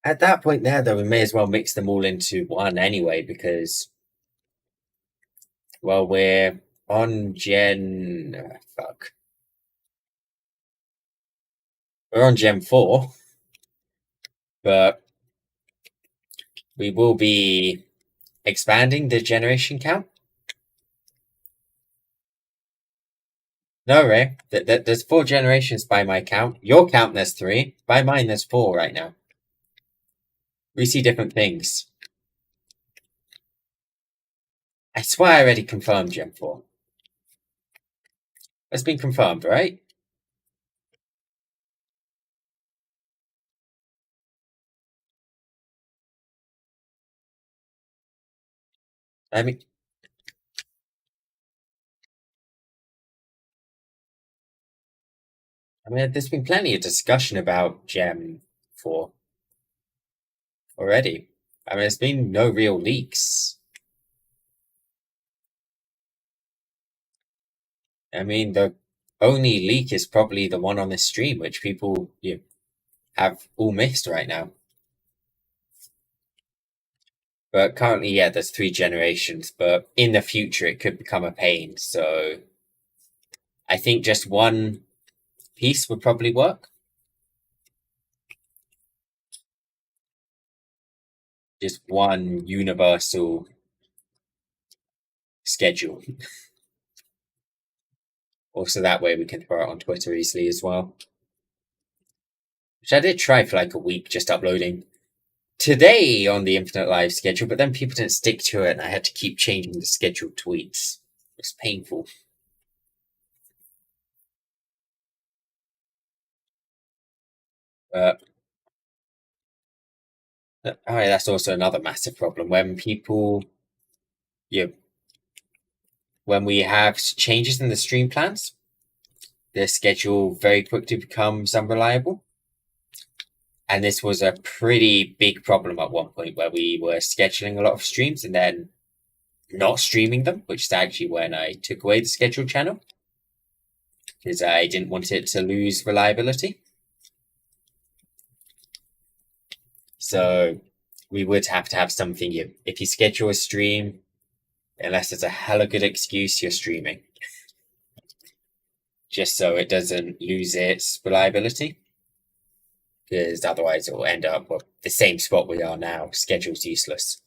at that point there, though, we may as well mix them all into one anyway, because, well, we're on gen. Fuck. We're on gen 4, but we will be expanding the generation count. No, Ray. There's 4 generations by my count. Your count, there's 3. By mine, there's 4 right now. We see different things. I swear I already confirmed Gen 4. It's been confirmed, right? I mean, there's been plenty of discussion about Gen 4 already. I mean, there's been no real leaks. I mean, the only leak is probably the one on this stream, which people have all missed right now. But currently, yeah, there's 3 generations, but in the future it could become a pain, so I think just one piece would probably work. Just one universal schedule. Also, that way we can throw it on Twitter easily as well. Which I did try for like a week, just uploading today on the Infinite Live schedule, but then people didn't stick to it, and I had to keep changing the scheduled tweets. It was painful. Oh, that's also another massive problem when people, you know, when we have changes in the stream plans, the schedule very quickly becomes unreliable. And this was a pretty big problem at one point where we were scheduling a lot of streams and then not streaming them, which is actually when I took away the scheduled channel because I didn't want it to lose reliability. So we would have to have something. If you schedule a stream, unless it's a hella good excuse, you're streaming. Just so it doesn't lose its reliability. Because otherwise it will end up with the same spot we are now. Schedule's useless.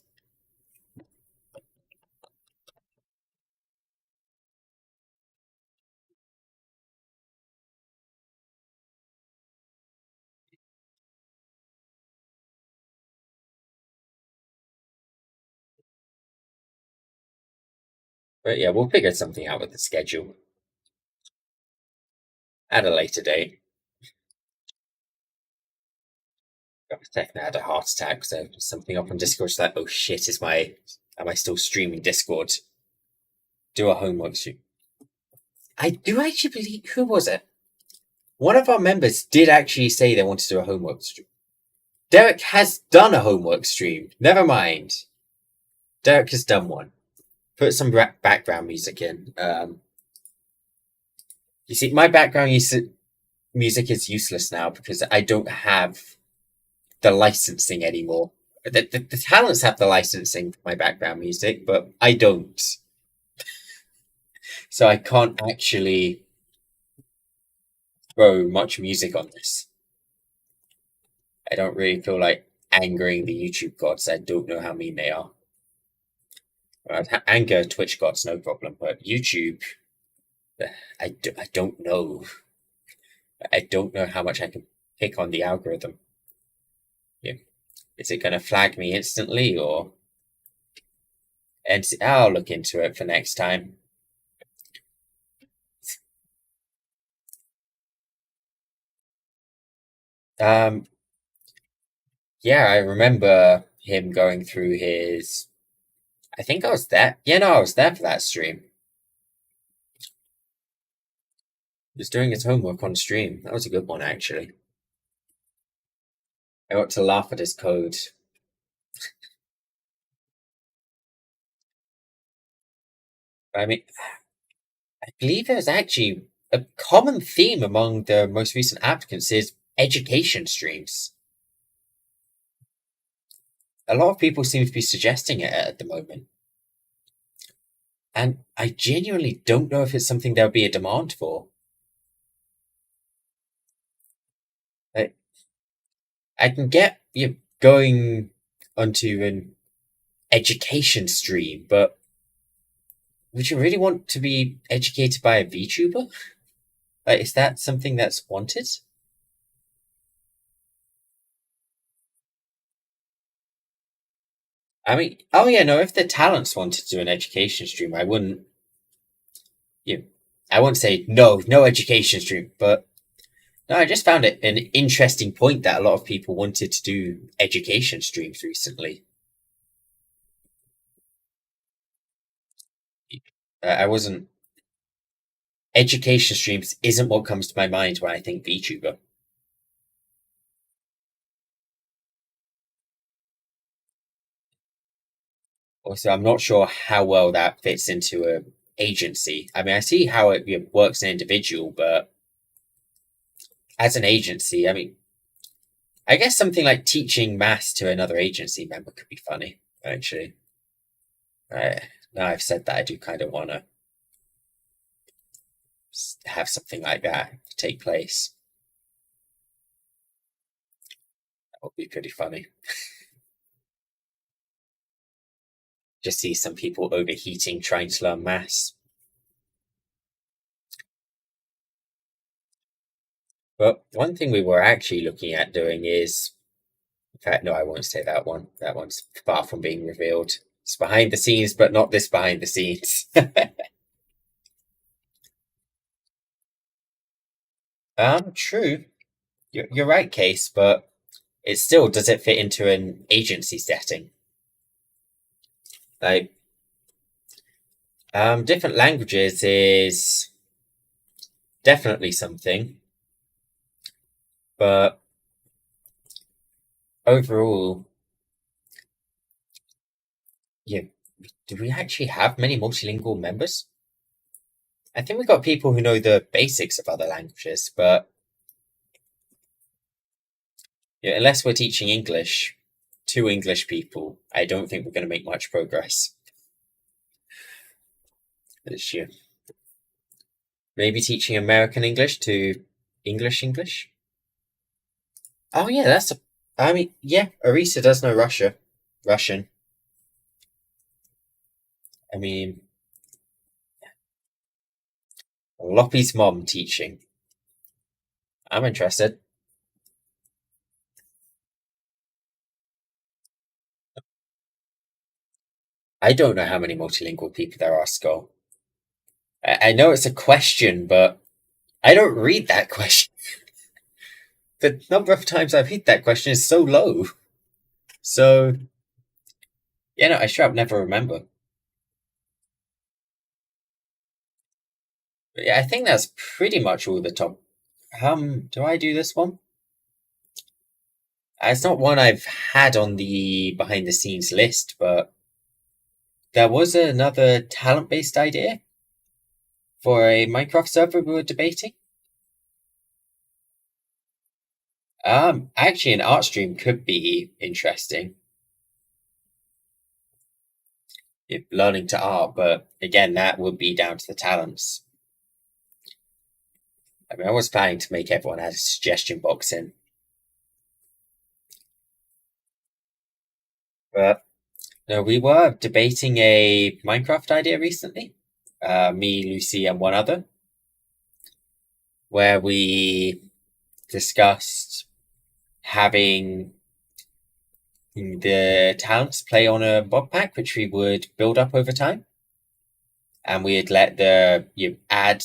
But yeah, we'll figure something out with the schedule at a later date. Got a second, I had a heart attack, so something up on Discord. Like, oh shit, am I still streaming Discord? Do a homework stream. I do actually believe, who was it? One of our members did actually say they wanted to do a homework stream. Derik has done a homework stream. Never mind. Derik has done one. Put some background music in. You see, my background music is useless now because I don't have the licensing anymore. The talents have the licensing for my background music, but I don't. So I can't actually throw much music on this. I don't really feel like angering the YouTube gods. I don't know how mean they are. I'd anger Twitch gods, no problem, but YouTube, I don't know. I don't know how much I can pick on the algorithm. Yeah. Is it going to flag me instantly, or... And I'll look into it for next time. Yeah, I remember him going through his... I think I was there. Yeah, no, I was there for that stream. He was doing his homework on stream. That was a good one, actually. I got to laugh at his code. I mean, I believe there's actually a common theme among the most recent applicants is education streams. A lot of people seem to be suggesting it at the moment. And I genuinely don't know if it's something there'll be a demand for. I can get you going onto an education stream, but would you really want to be educated by a VTuber? Like, is that something that's wanted? I mean, oh yeah, no, if the talents wanted to do an education stream, I wouldn't, I wouldn't say no education stream, but no, I just found it an interesting point that a lot of people wanted to do education streams recently. I wasn't. Education streams isn't what comes to my mind when I think VTuber. Also, I'm not sure how well that fits into a agency. I mean, I see how it works an individual, but as an agency, I mean, I guess something like teaching maths to another agency member could be funny, actually. Now I've said that, I do kind of want to have something like that take place. That would be pretty funny. Just see some people overheating trying to learn maths. But one thing we were actually looking at doing is, in fact, no, I won't say that one. That one's far from being revealed. It's behind the scenes, but not this behind the scenes. True. You're right, Case, but it still does it fit into an agency setting? Like, different languages is definitely something, but overall, yeah, do we actually have many multilingual members? I think we've got people who know the basics of other languages, but yeah, unless we're teaching English to English people, I don't think we're going to make much progress this year. Maybe teaching American English to English? Oh yeah, I mean, yeah, Arisa does know Russian. I mean, Loppy's mom teaching. I'm interested. I don't know how many multilingual people there are, Skull. I know it's a question, but I don't read that question. The number of times I've hit that question is so low. So, yeah, no, I sure never remember. But yeah, I think that's pretty much all the top. Do I do this one? It's not one I've had on the behind the scenes list, but there was another talent based idea for a Minecraft server we were debating. Actually, an art stream could be interesting. Learning to art, but again, that would be down to the talents. I mean, I was planning to make everyone add a suggestion box in. But no, we were debating a Minecraft idea recently. Me, Lucy, and one other, where we discussed having the talents play on a mod pack, which we would build up over time. And we'd let you add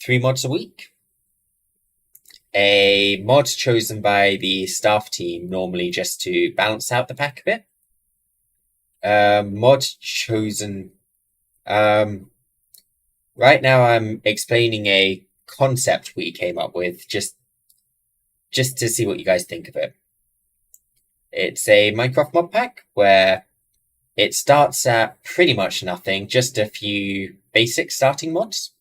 3 mods a week. A mod chosen by the staff team, normally just to balance out the pack a bit. Mod chosen. Right now, I'm explaining a concept we came up with, just to see what you guys think of it. It's a Minecraft mod pack where it starts at pretty much nothing, just a few basic starting mods.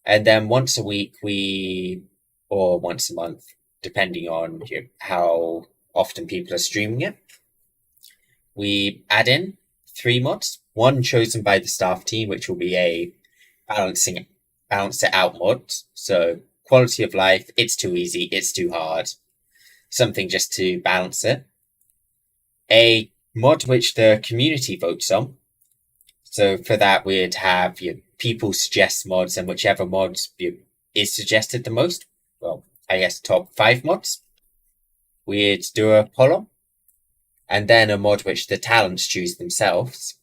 And then once a week, or once a month, depending on how often people are streaming it, we add in 3 mods. One chosen by the staff team, which will be a balance it out mod. So quality of life, it's too easy, it's too hard. Something just to balance it. A mod which the community votes on. So for that, we'd have people suggest mods, and whichever mod is suggested the most, well, I guess top 5 mods, we'd do a poll on. And then a mod which the talents choose themselves.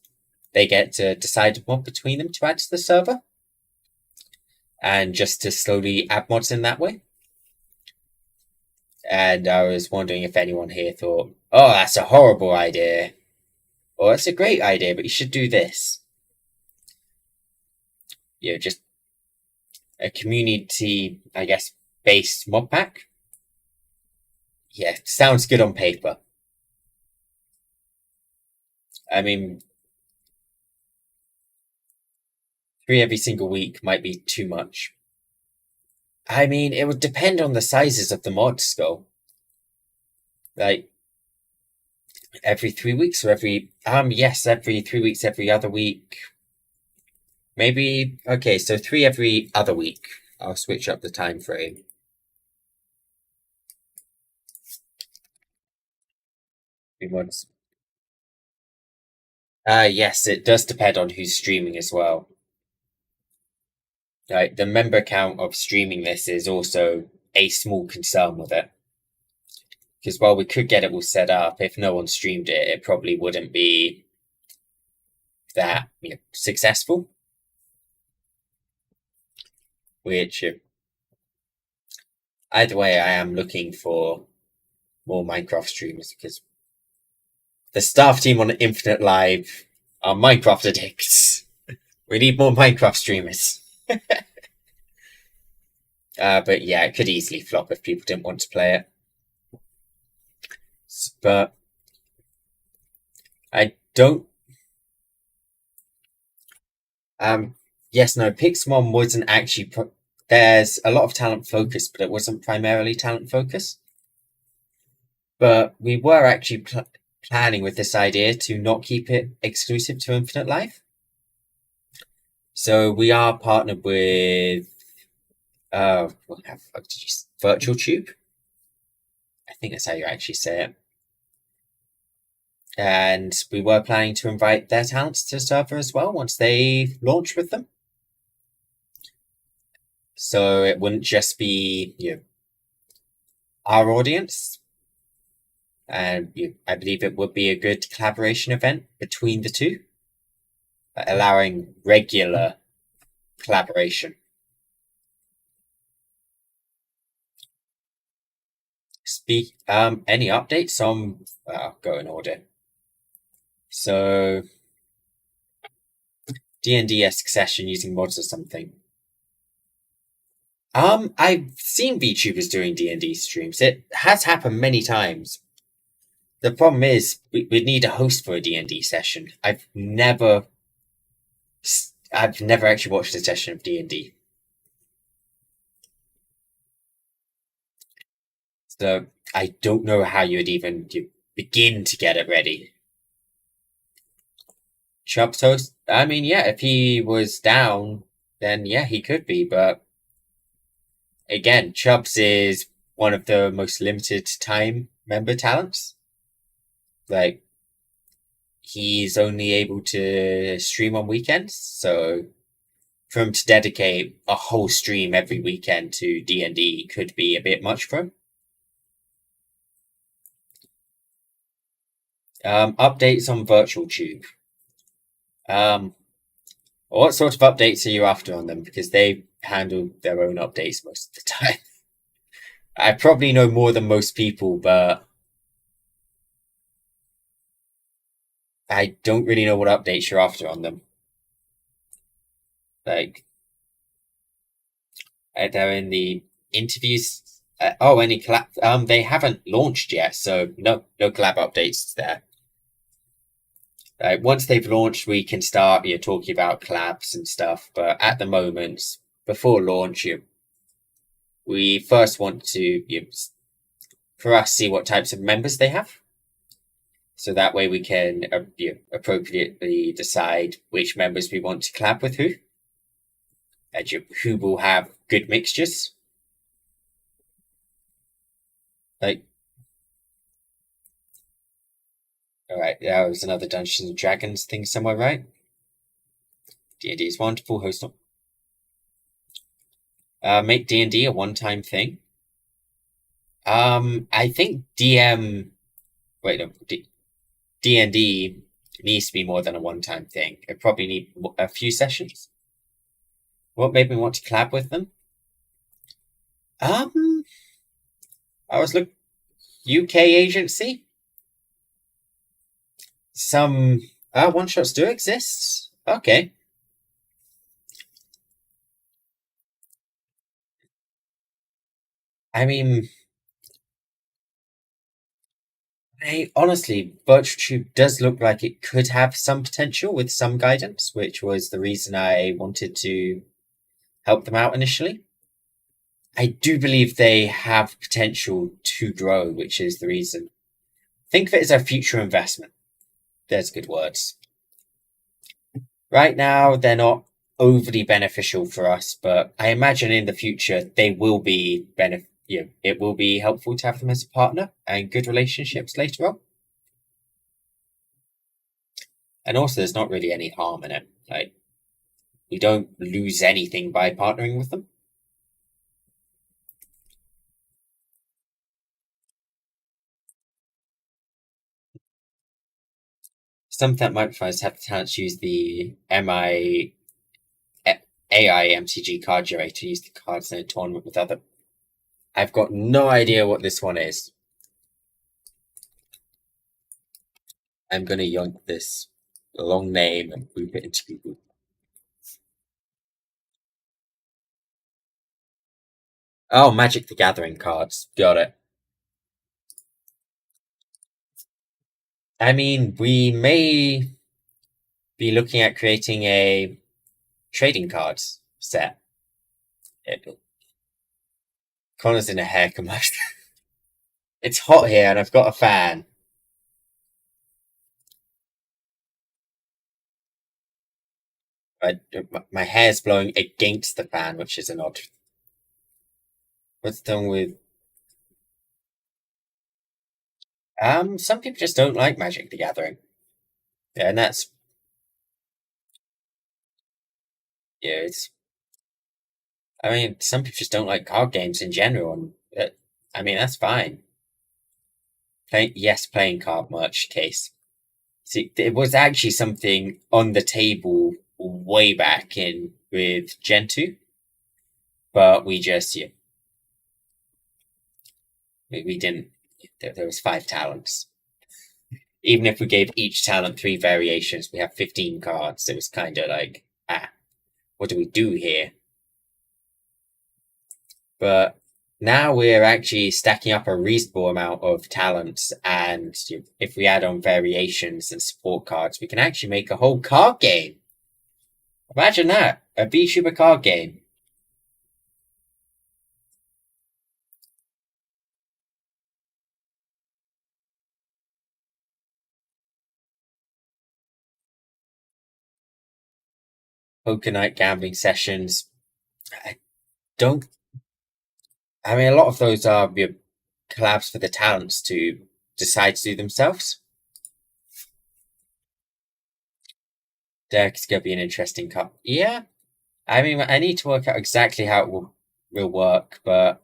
They get to decide a mod between them to add to the server. And just to slowly add mods in that way. And I was wondering if anyone here thought, oh, that's a horrible idea. Or it's a great idea, but you should do this. Just a community, I guess, based mod pack. Yeah, sounds good on paper. I mean, 3 every single week might be too much. I mean, it would depend on the sizes of the mods, Skull. Like, every 3 weeks or every 3 weeks, every other week. Maybe, okay, so 3 every other week. I'll switch up the time frame. Once. Yes, it does depend on who's streaming as well. Like, the member count of streaming this is also a small concern with it. Because while we could get it all set up, if no one streamed it, it probably wouldn't be that successful. Which, either way, I am looking for more Minecraft streamers because the staff team on Infinite Live are Minecraft addicts. We need more Minecraft streamers. But yeah, it could easily flop if people didn't want to play it. But I don't. Yes, no, Pixmon wasn't actually. There's a lot of talent focus, but it wasn't primarily talent focus. But we were actually planning with this idea to not keep it exclusive to Infinite Life. So we are partnered with Virtual Tube. I think that's how you actually say it. And we were planning to invite their talents to the server as well once they launch with them. So it wouldn't just be our audience. And I believe it would be a good collaboration event between the two, allowing regular collaboration. Any updates on? I'll go in order. So D&D-esque session using mods or something. I've seen VTubers doing D&D streams. It has happened many times. The problem is we'd need a host for a D&D session. I've never actually watched a session of D&D. So I don't know how you would even begin to get it ready. Chubbs host? I mean, yeah, if he was down, then yeah, he could be. But again, Chubbs is one of the most limited time member talents. Like, he's only able to stream on weekends, so for him to dedicate a whole stream every weekend to D&D could be a bit much for him. Updates on Virtual Tube. What sort of updates are you after on them? Because they handle their own updates most of the time. I probably know more than most people, but I don't really know what updates you're after on them. Like, they're in the interviews. Any collab? They haven't launched yet, so no collab updates there. Once they've launched, we can start talking about collabs and stuff. But at the moment, before launch, we first want to for us see what types of members they have, so that way we can appropriately decide which members we want to collab with who, and who will have good mixtures. Like, all right, there was another Dungeons and Dragons thing somewhere, right? D&D is wonderful. Host make D&D a one-time thing. I think DM. Wait, no, D&D needs to be more than a one-time thing. It probably need a few sessions. What made me want to collab with them? I was looking UK agency. Some one-shots do exist. Okay. I mean, honestly, VirtualTube does look like it could have some potential with some guidance, which was the reason I wanted to help them out initially. I do believe they have potential to grow, which is the reason. Think of it as a future investment. There's good words. Right now, they're not overly beneficial for us, but I imagine in the future they will be it will be helpful to have them as a partner and good relationships later on. And also, there's not really any harm in it. Like, we don't lose anything by partnering with them. Some that microphones have the talent to use the AI MTG card generator to use the cards in a tournament with other. I've got no idea what this one is. I'm gonna yoink this long name and boop it into Google. Oh, Magic the Gathering cards. Got it. I mean, we may be looking at creating a trading cards set. Connor's in a hair commercial. It's hot here and I've got a fan. My hair's blowing against the fan, which is an odd. What's done with? Some people just don't like Magic the Gathering. Yeah, and that's it's. I mean, some people just don't like card games in general, and I mean that's fine. Playing card merch case. See, it was actually something on the table way back in with Gen 2, but we just we didn't. There was 5 talents. Even if we gave each talent 3 variations, we have 15 cards. It was kind of like, what do we do here? But now we're actually stacking up a reasonable amount of talents, and if we add on variations and support cards, we can actually make a whole card game. Imagine that, a VTuber card game. Poker night gambling sessions. I don't. I mean, a lot of those are collabs for the talents to decide to do themselves. Derek's gonna be an interesting cup. Yeah, I mean, I need to work out exactly how it will work, but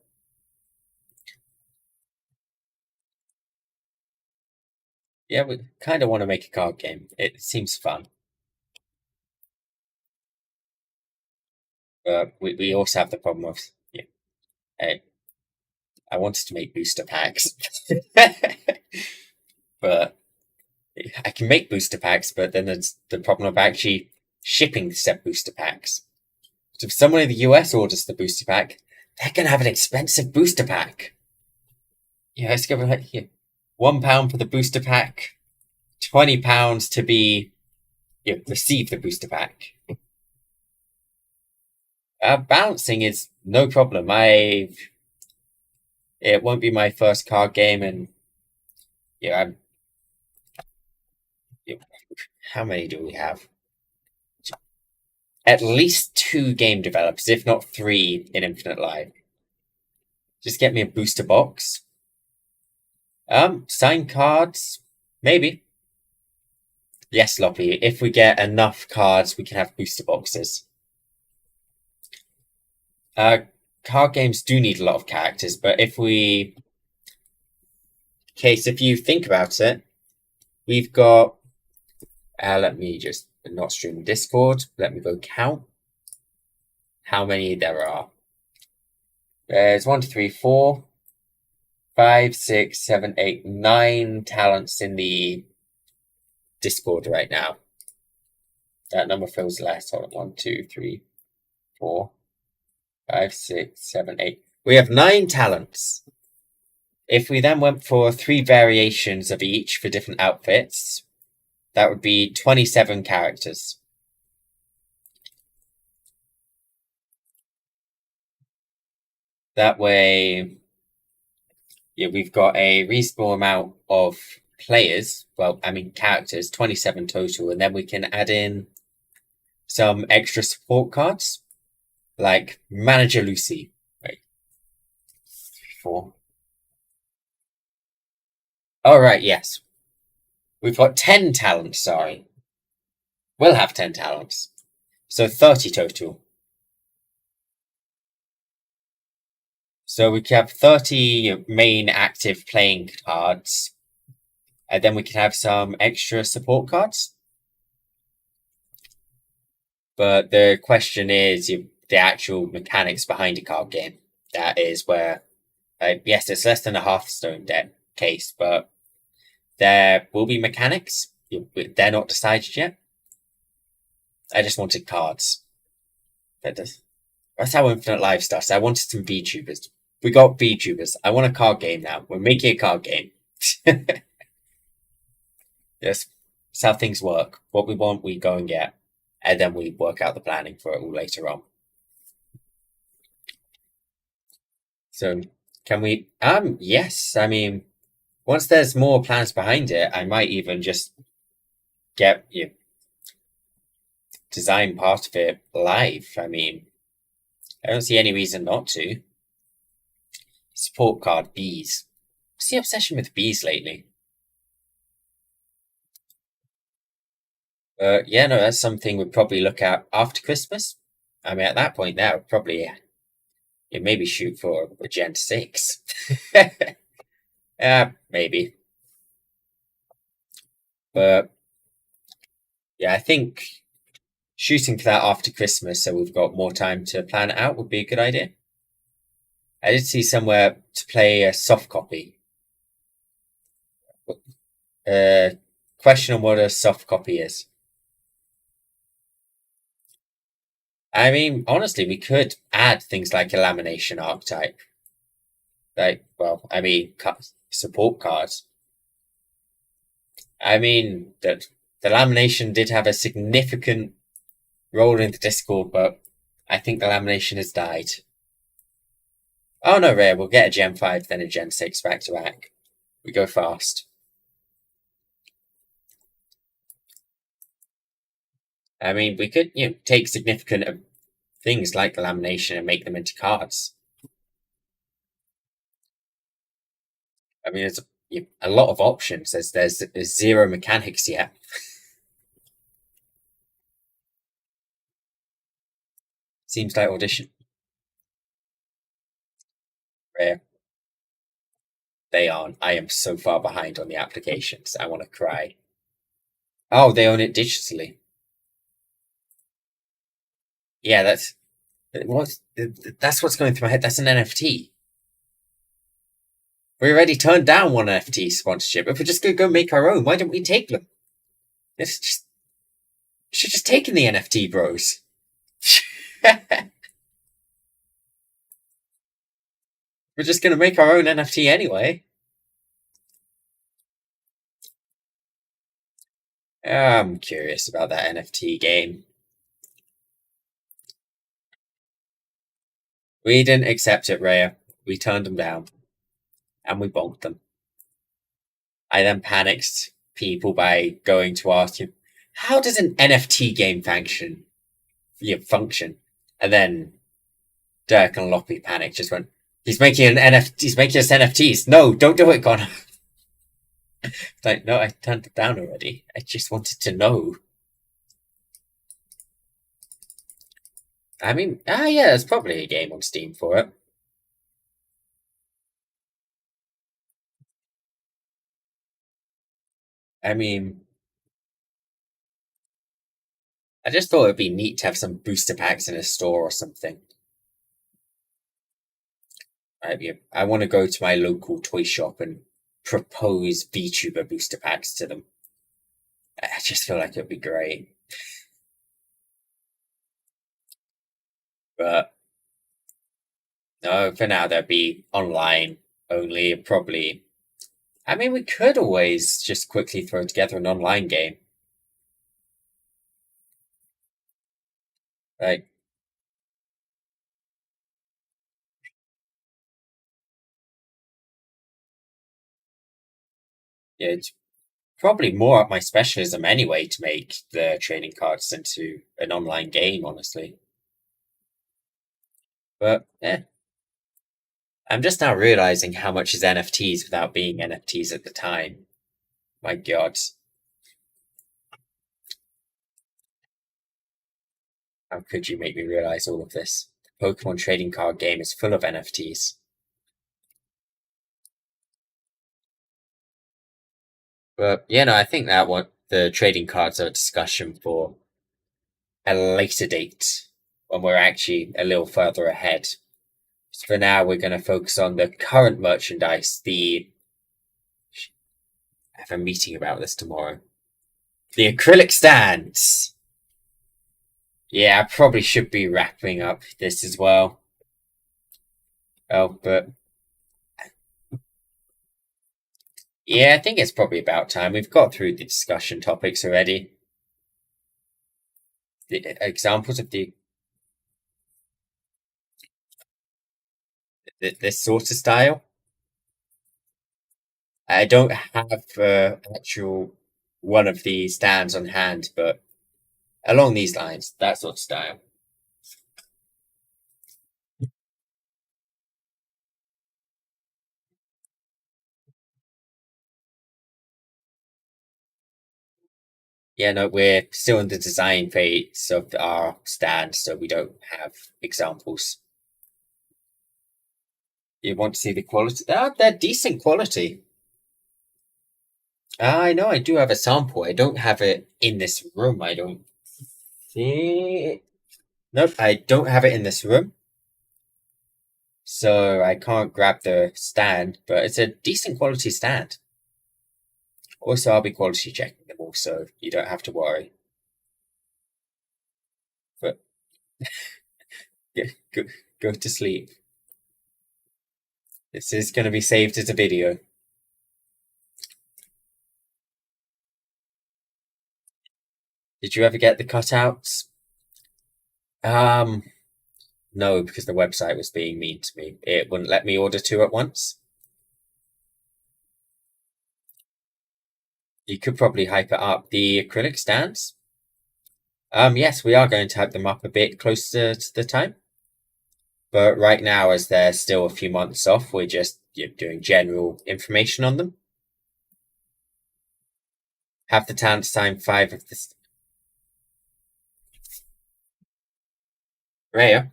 yeah, we kind of want to make a card game. It seems fun, but we also have the problem of I wanted to make booster packs, but I can make booster packs, but then there's the problem of actually shipping said booster packs. So if someone in the US orders the booster pack, they're gonna have an expensive booster pack. Yeah, it's gonna be like here, £1 for the booster pack, £20 to be receive the booster pack. Balancing is no problem. It won't be my first card game, and I'm. How many do we have? At least 2 game developers, if not 3, in Infinite Live. Just get me a booster box. Signed cards, maybe. Yes, Loppy. If we get enough cards, we can have booster boxes. Card games do need a lot of characters, but if you think about it, we've got. Let me just not stream Discord. Let me go count how many there are. There's 1, 2, 3, 4, 5, 6, 7, 8, 9 talents in the Discord right now. That number feels less. Hold on. 1, 2, 3, 4, 5, 6, 7, 8. We have 9 talents. If we then went for 3 variations of each for different outfits, that would be 27 characters. That way, we've got a reasonable amount of players. Well, I mean characters, 27 total, and then we can add in some extra support cards, like Manager Lucy. Wait, 4. Oh, right, yes. We've got 10 talents, sorry. We'll have 10 talents. So 30 total. So we can have 30 main active playing cards. And then we can have some extra support cards. But the question is the actual mechanics behind a card game. That is where, yes, it's less than a Hearthstone case, but there will be mechanics. They're not decided yet. I just wanted cards. That's how Infinite Live starts. I wanted some VTubers. We got VTubers. I want a card game now. We're making a card game. Yes, that's how things work. What we want, we go and get. And then we work out the planning for it all later on. So, can we? Yes. I mean, once there's more plans behind it, I might even just get design part of it live. I mean, I don't see any reason not to. Support card bees. What's the obsession with bees lately? Yeah, no, that's something we'd probably look at after Christmas. I mean, at that point now, probably maybe shoot for a Gen 6. Maybe. But yeah, I think shooting for that after Christmas so we've got more time to plan it out would be a good idea. I did see somewhere to play a soft copy. Question on what a soft copy is. I mean, honestly, we could add things like a lamination archetype. Support cards. I mean, that the lamination did have a significant role in the Discord, but I think the lamination has died. Oh no, rare. We'll get a Gen 5, then a Gen 6 back to back. We go fast. I mean, we could, take significant things like the lamination and make them into cards. I mean, there's a lot of options. There's zero mechanics yet. Seems like audition. Rare. They aren't. I am so far behind on the applications. I want to cry. Oh, they own it digitally. Yeah, that's what's going through my head. That's an NFT. We already turned down one NFT sponsorship. If we're just gonna go make our own, why don't we take them? It's just should just taken the NFT bros. We're just gonna make our own NFT anyway. I'm curious about that NFT game. We didn't accept it, Rhea. We turned them down. And we bonked them. I then panicked people by going to ask him, how does an NFT game function? And then Derik and Loppy panicked, just went, he's making he's making us NFTs. No, don't do it, Connor. Like, no, I turned it down already. I just wanted to know. I mean, yeah, there's probably a game on Steam for it. I mean, I just thought it'd be neat to have some booster packs in a store or something. I want to go to my local toy shop and propose VTuber booster packs to them. I just feel like it'd be great. But no, for now there'd be online only. Probably. I mean, we could always just quickly throw together an online game. Like, yeah, probably more up my specialism anyway to make the trading cards into an online game, honestly. But I'm just now realizing how much is NFTs without being NFTs at the time. My God. How could you make me realize all of this? The Pokemon trading card game is full of NFTs. But yeah, no, I think that what the trading cards are a discussion for a later date when we're actually a little further ahead. So for now, we're going to focus on the current merchandise. I have a meeting about this tomorrow. The acrylic stands. Yeah, I probably should be wrapping up this as well. Oh, but yeah, I think it's probably about time. We've got through the discussion topics already. The examples of this sort of style. I don't have actual one of the stands on hand, but along these lines, that sort of style. Yeah, no, we're still in the design phase of our stand, so we don't have examples. You want to see the quality? They're decent quality. I know I do have a sample. I don't have it in this room. I don't see. Nope, I don't have it in this room. So I can't grab the stand, but it's a decent quality stand. Also, I'll be quality checking them all, so you don't have to worry. But yeah, go to sleep. This is going to be saved as a video. Did you ever get the cutouts? No, because the website was being mean to me. It wouldn't let me order two at once. You could probably hype it up. The acrylic stands? Yes, we are going to hype them up a bit closer to the time. But right now, as they're still a few months off, we're just doing general information on them. Have the talent sign 5 of this. Raya.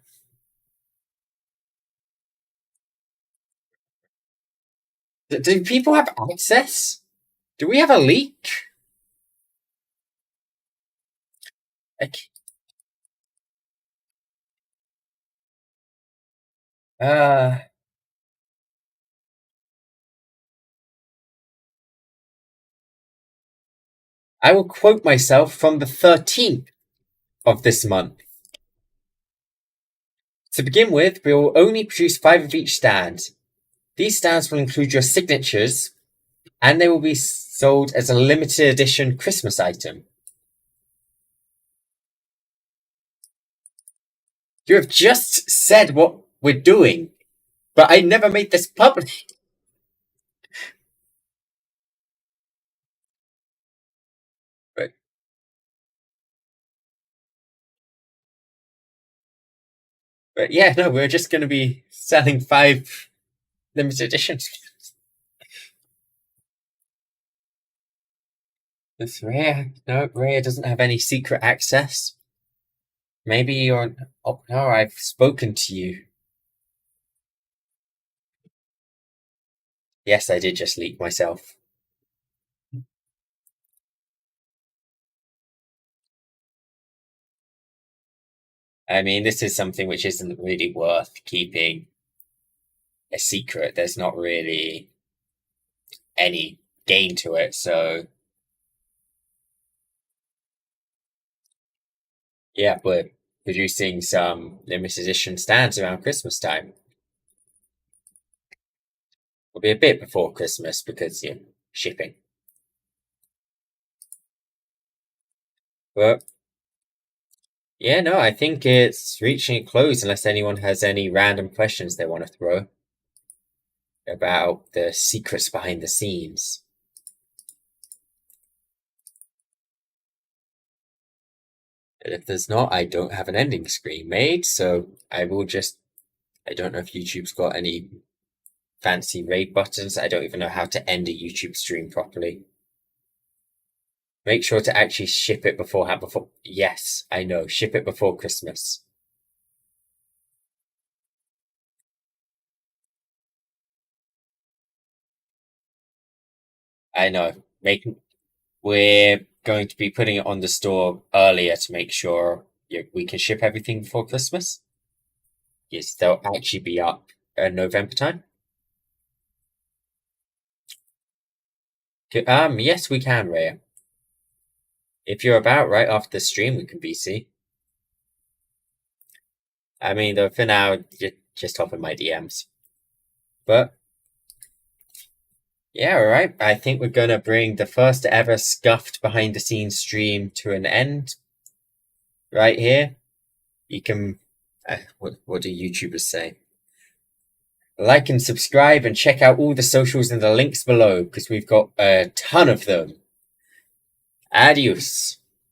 Do people have access? Do we have a leak? Like, uh, I will quote myself from the 13th of this month. To begin with, we will only produce 5 of each stand. These stands will include your signatures, and they will be sold as a limited edition Christmas item. You have just said what we're doing, but I never made this public. But yeah, no, we're just going to be selling 5 limited editions. It's rare. No, Rare doesn't have any secret access. Maybe you're. Oh no, I've spoken to you. Yes, I did just leak myself. I mean, this is something which isn't really worth keeping a secret. There's not really any gain to it, so yeah, we're producing some limited edition stands around Christmas time. It'll be a bit before Christmas because shipping. But yeah, no, I think it's reaching a close unless anyone has any random questions they want to throw about the secrets behind the scenes. And if there's not, I don't have an ending screen made, so I will just... I don't know if YouTube's got any fancy raid buttons. I don't even know how to end a YouTube stream properly. Make sure to actually ship it beforehand. Yes, I know. Ship it before Christmas. I know. We're going to be putting it on the store earlier to make sure we can ship everything before Christmas. Yes, they'll actually be up November time. Yes, we can, Rhea. If you're about right after the stream, we can BC. I mean, though, for now, just hop in my DMs. But yeah, all right. I think we're gonna bring the first ever scuffed behind the scenes stream to an end. Right here, you can. What do YouTubers say? Like and subscribe and check out all the socials in the links below because we've got a ton of them. Adios.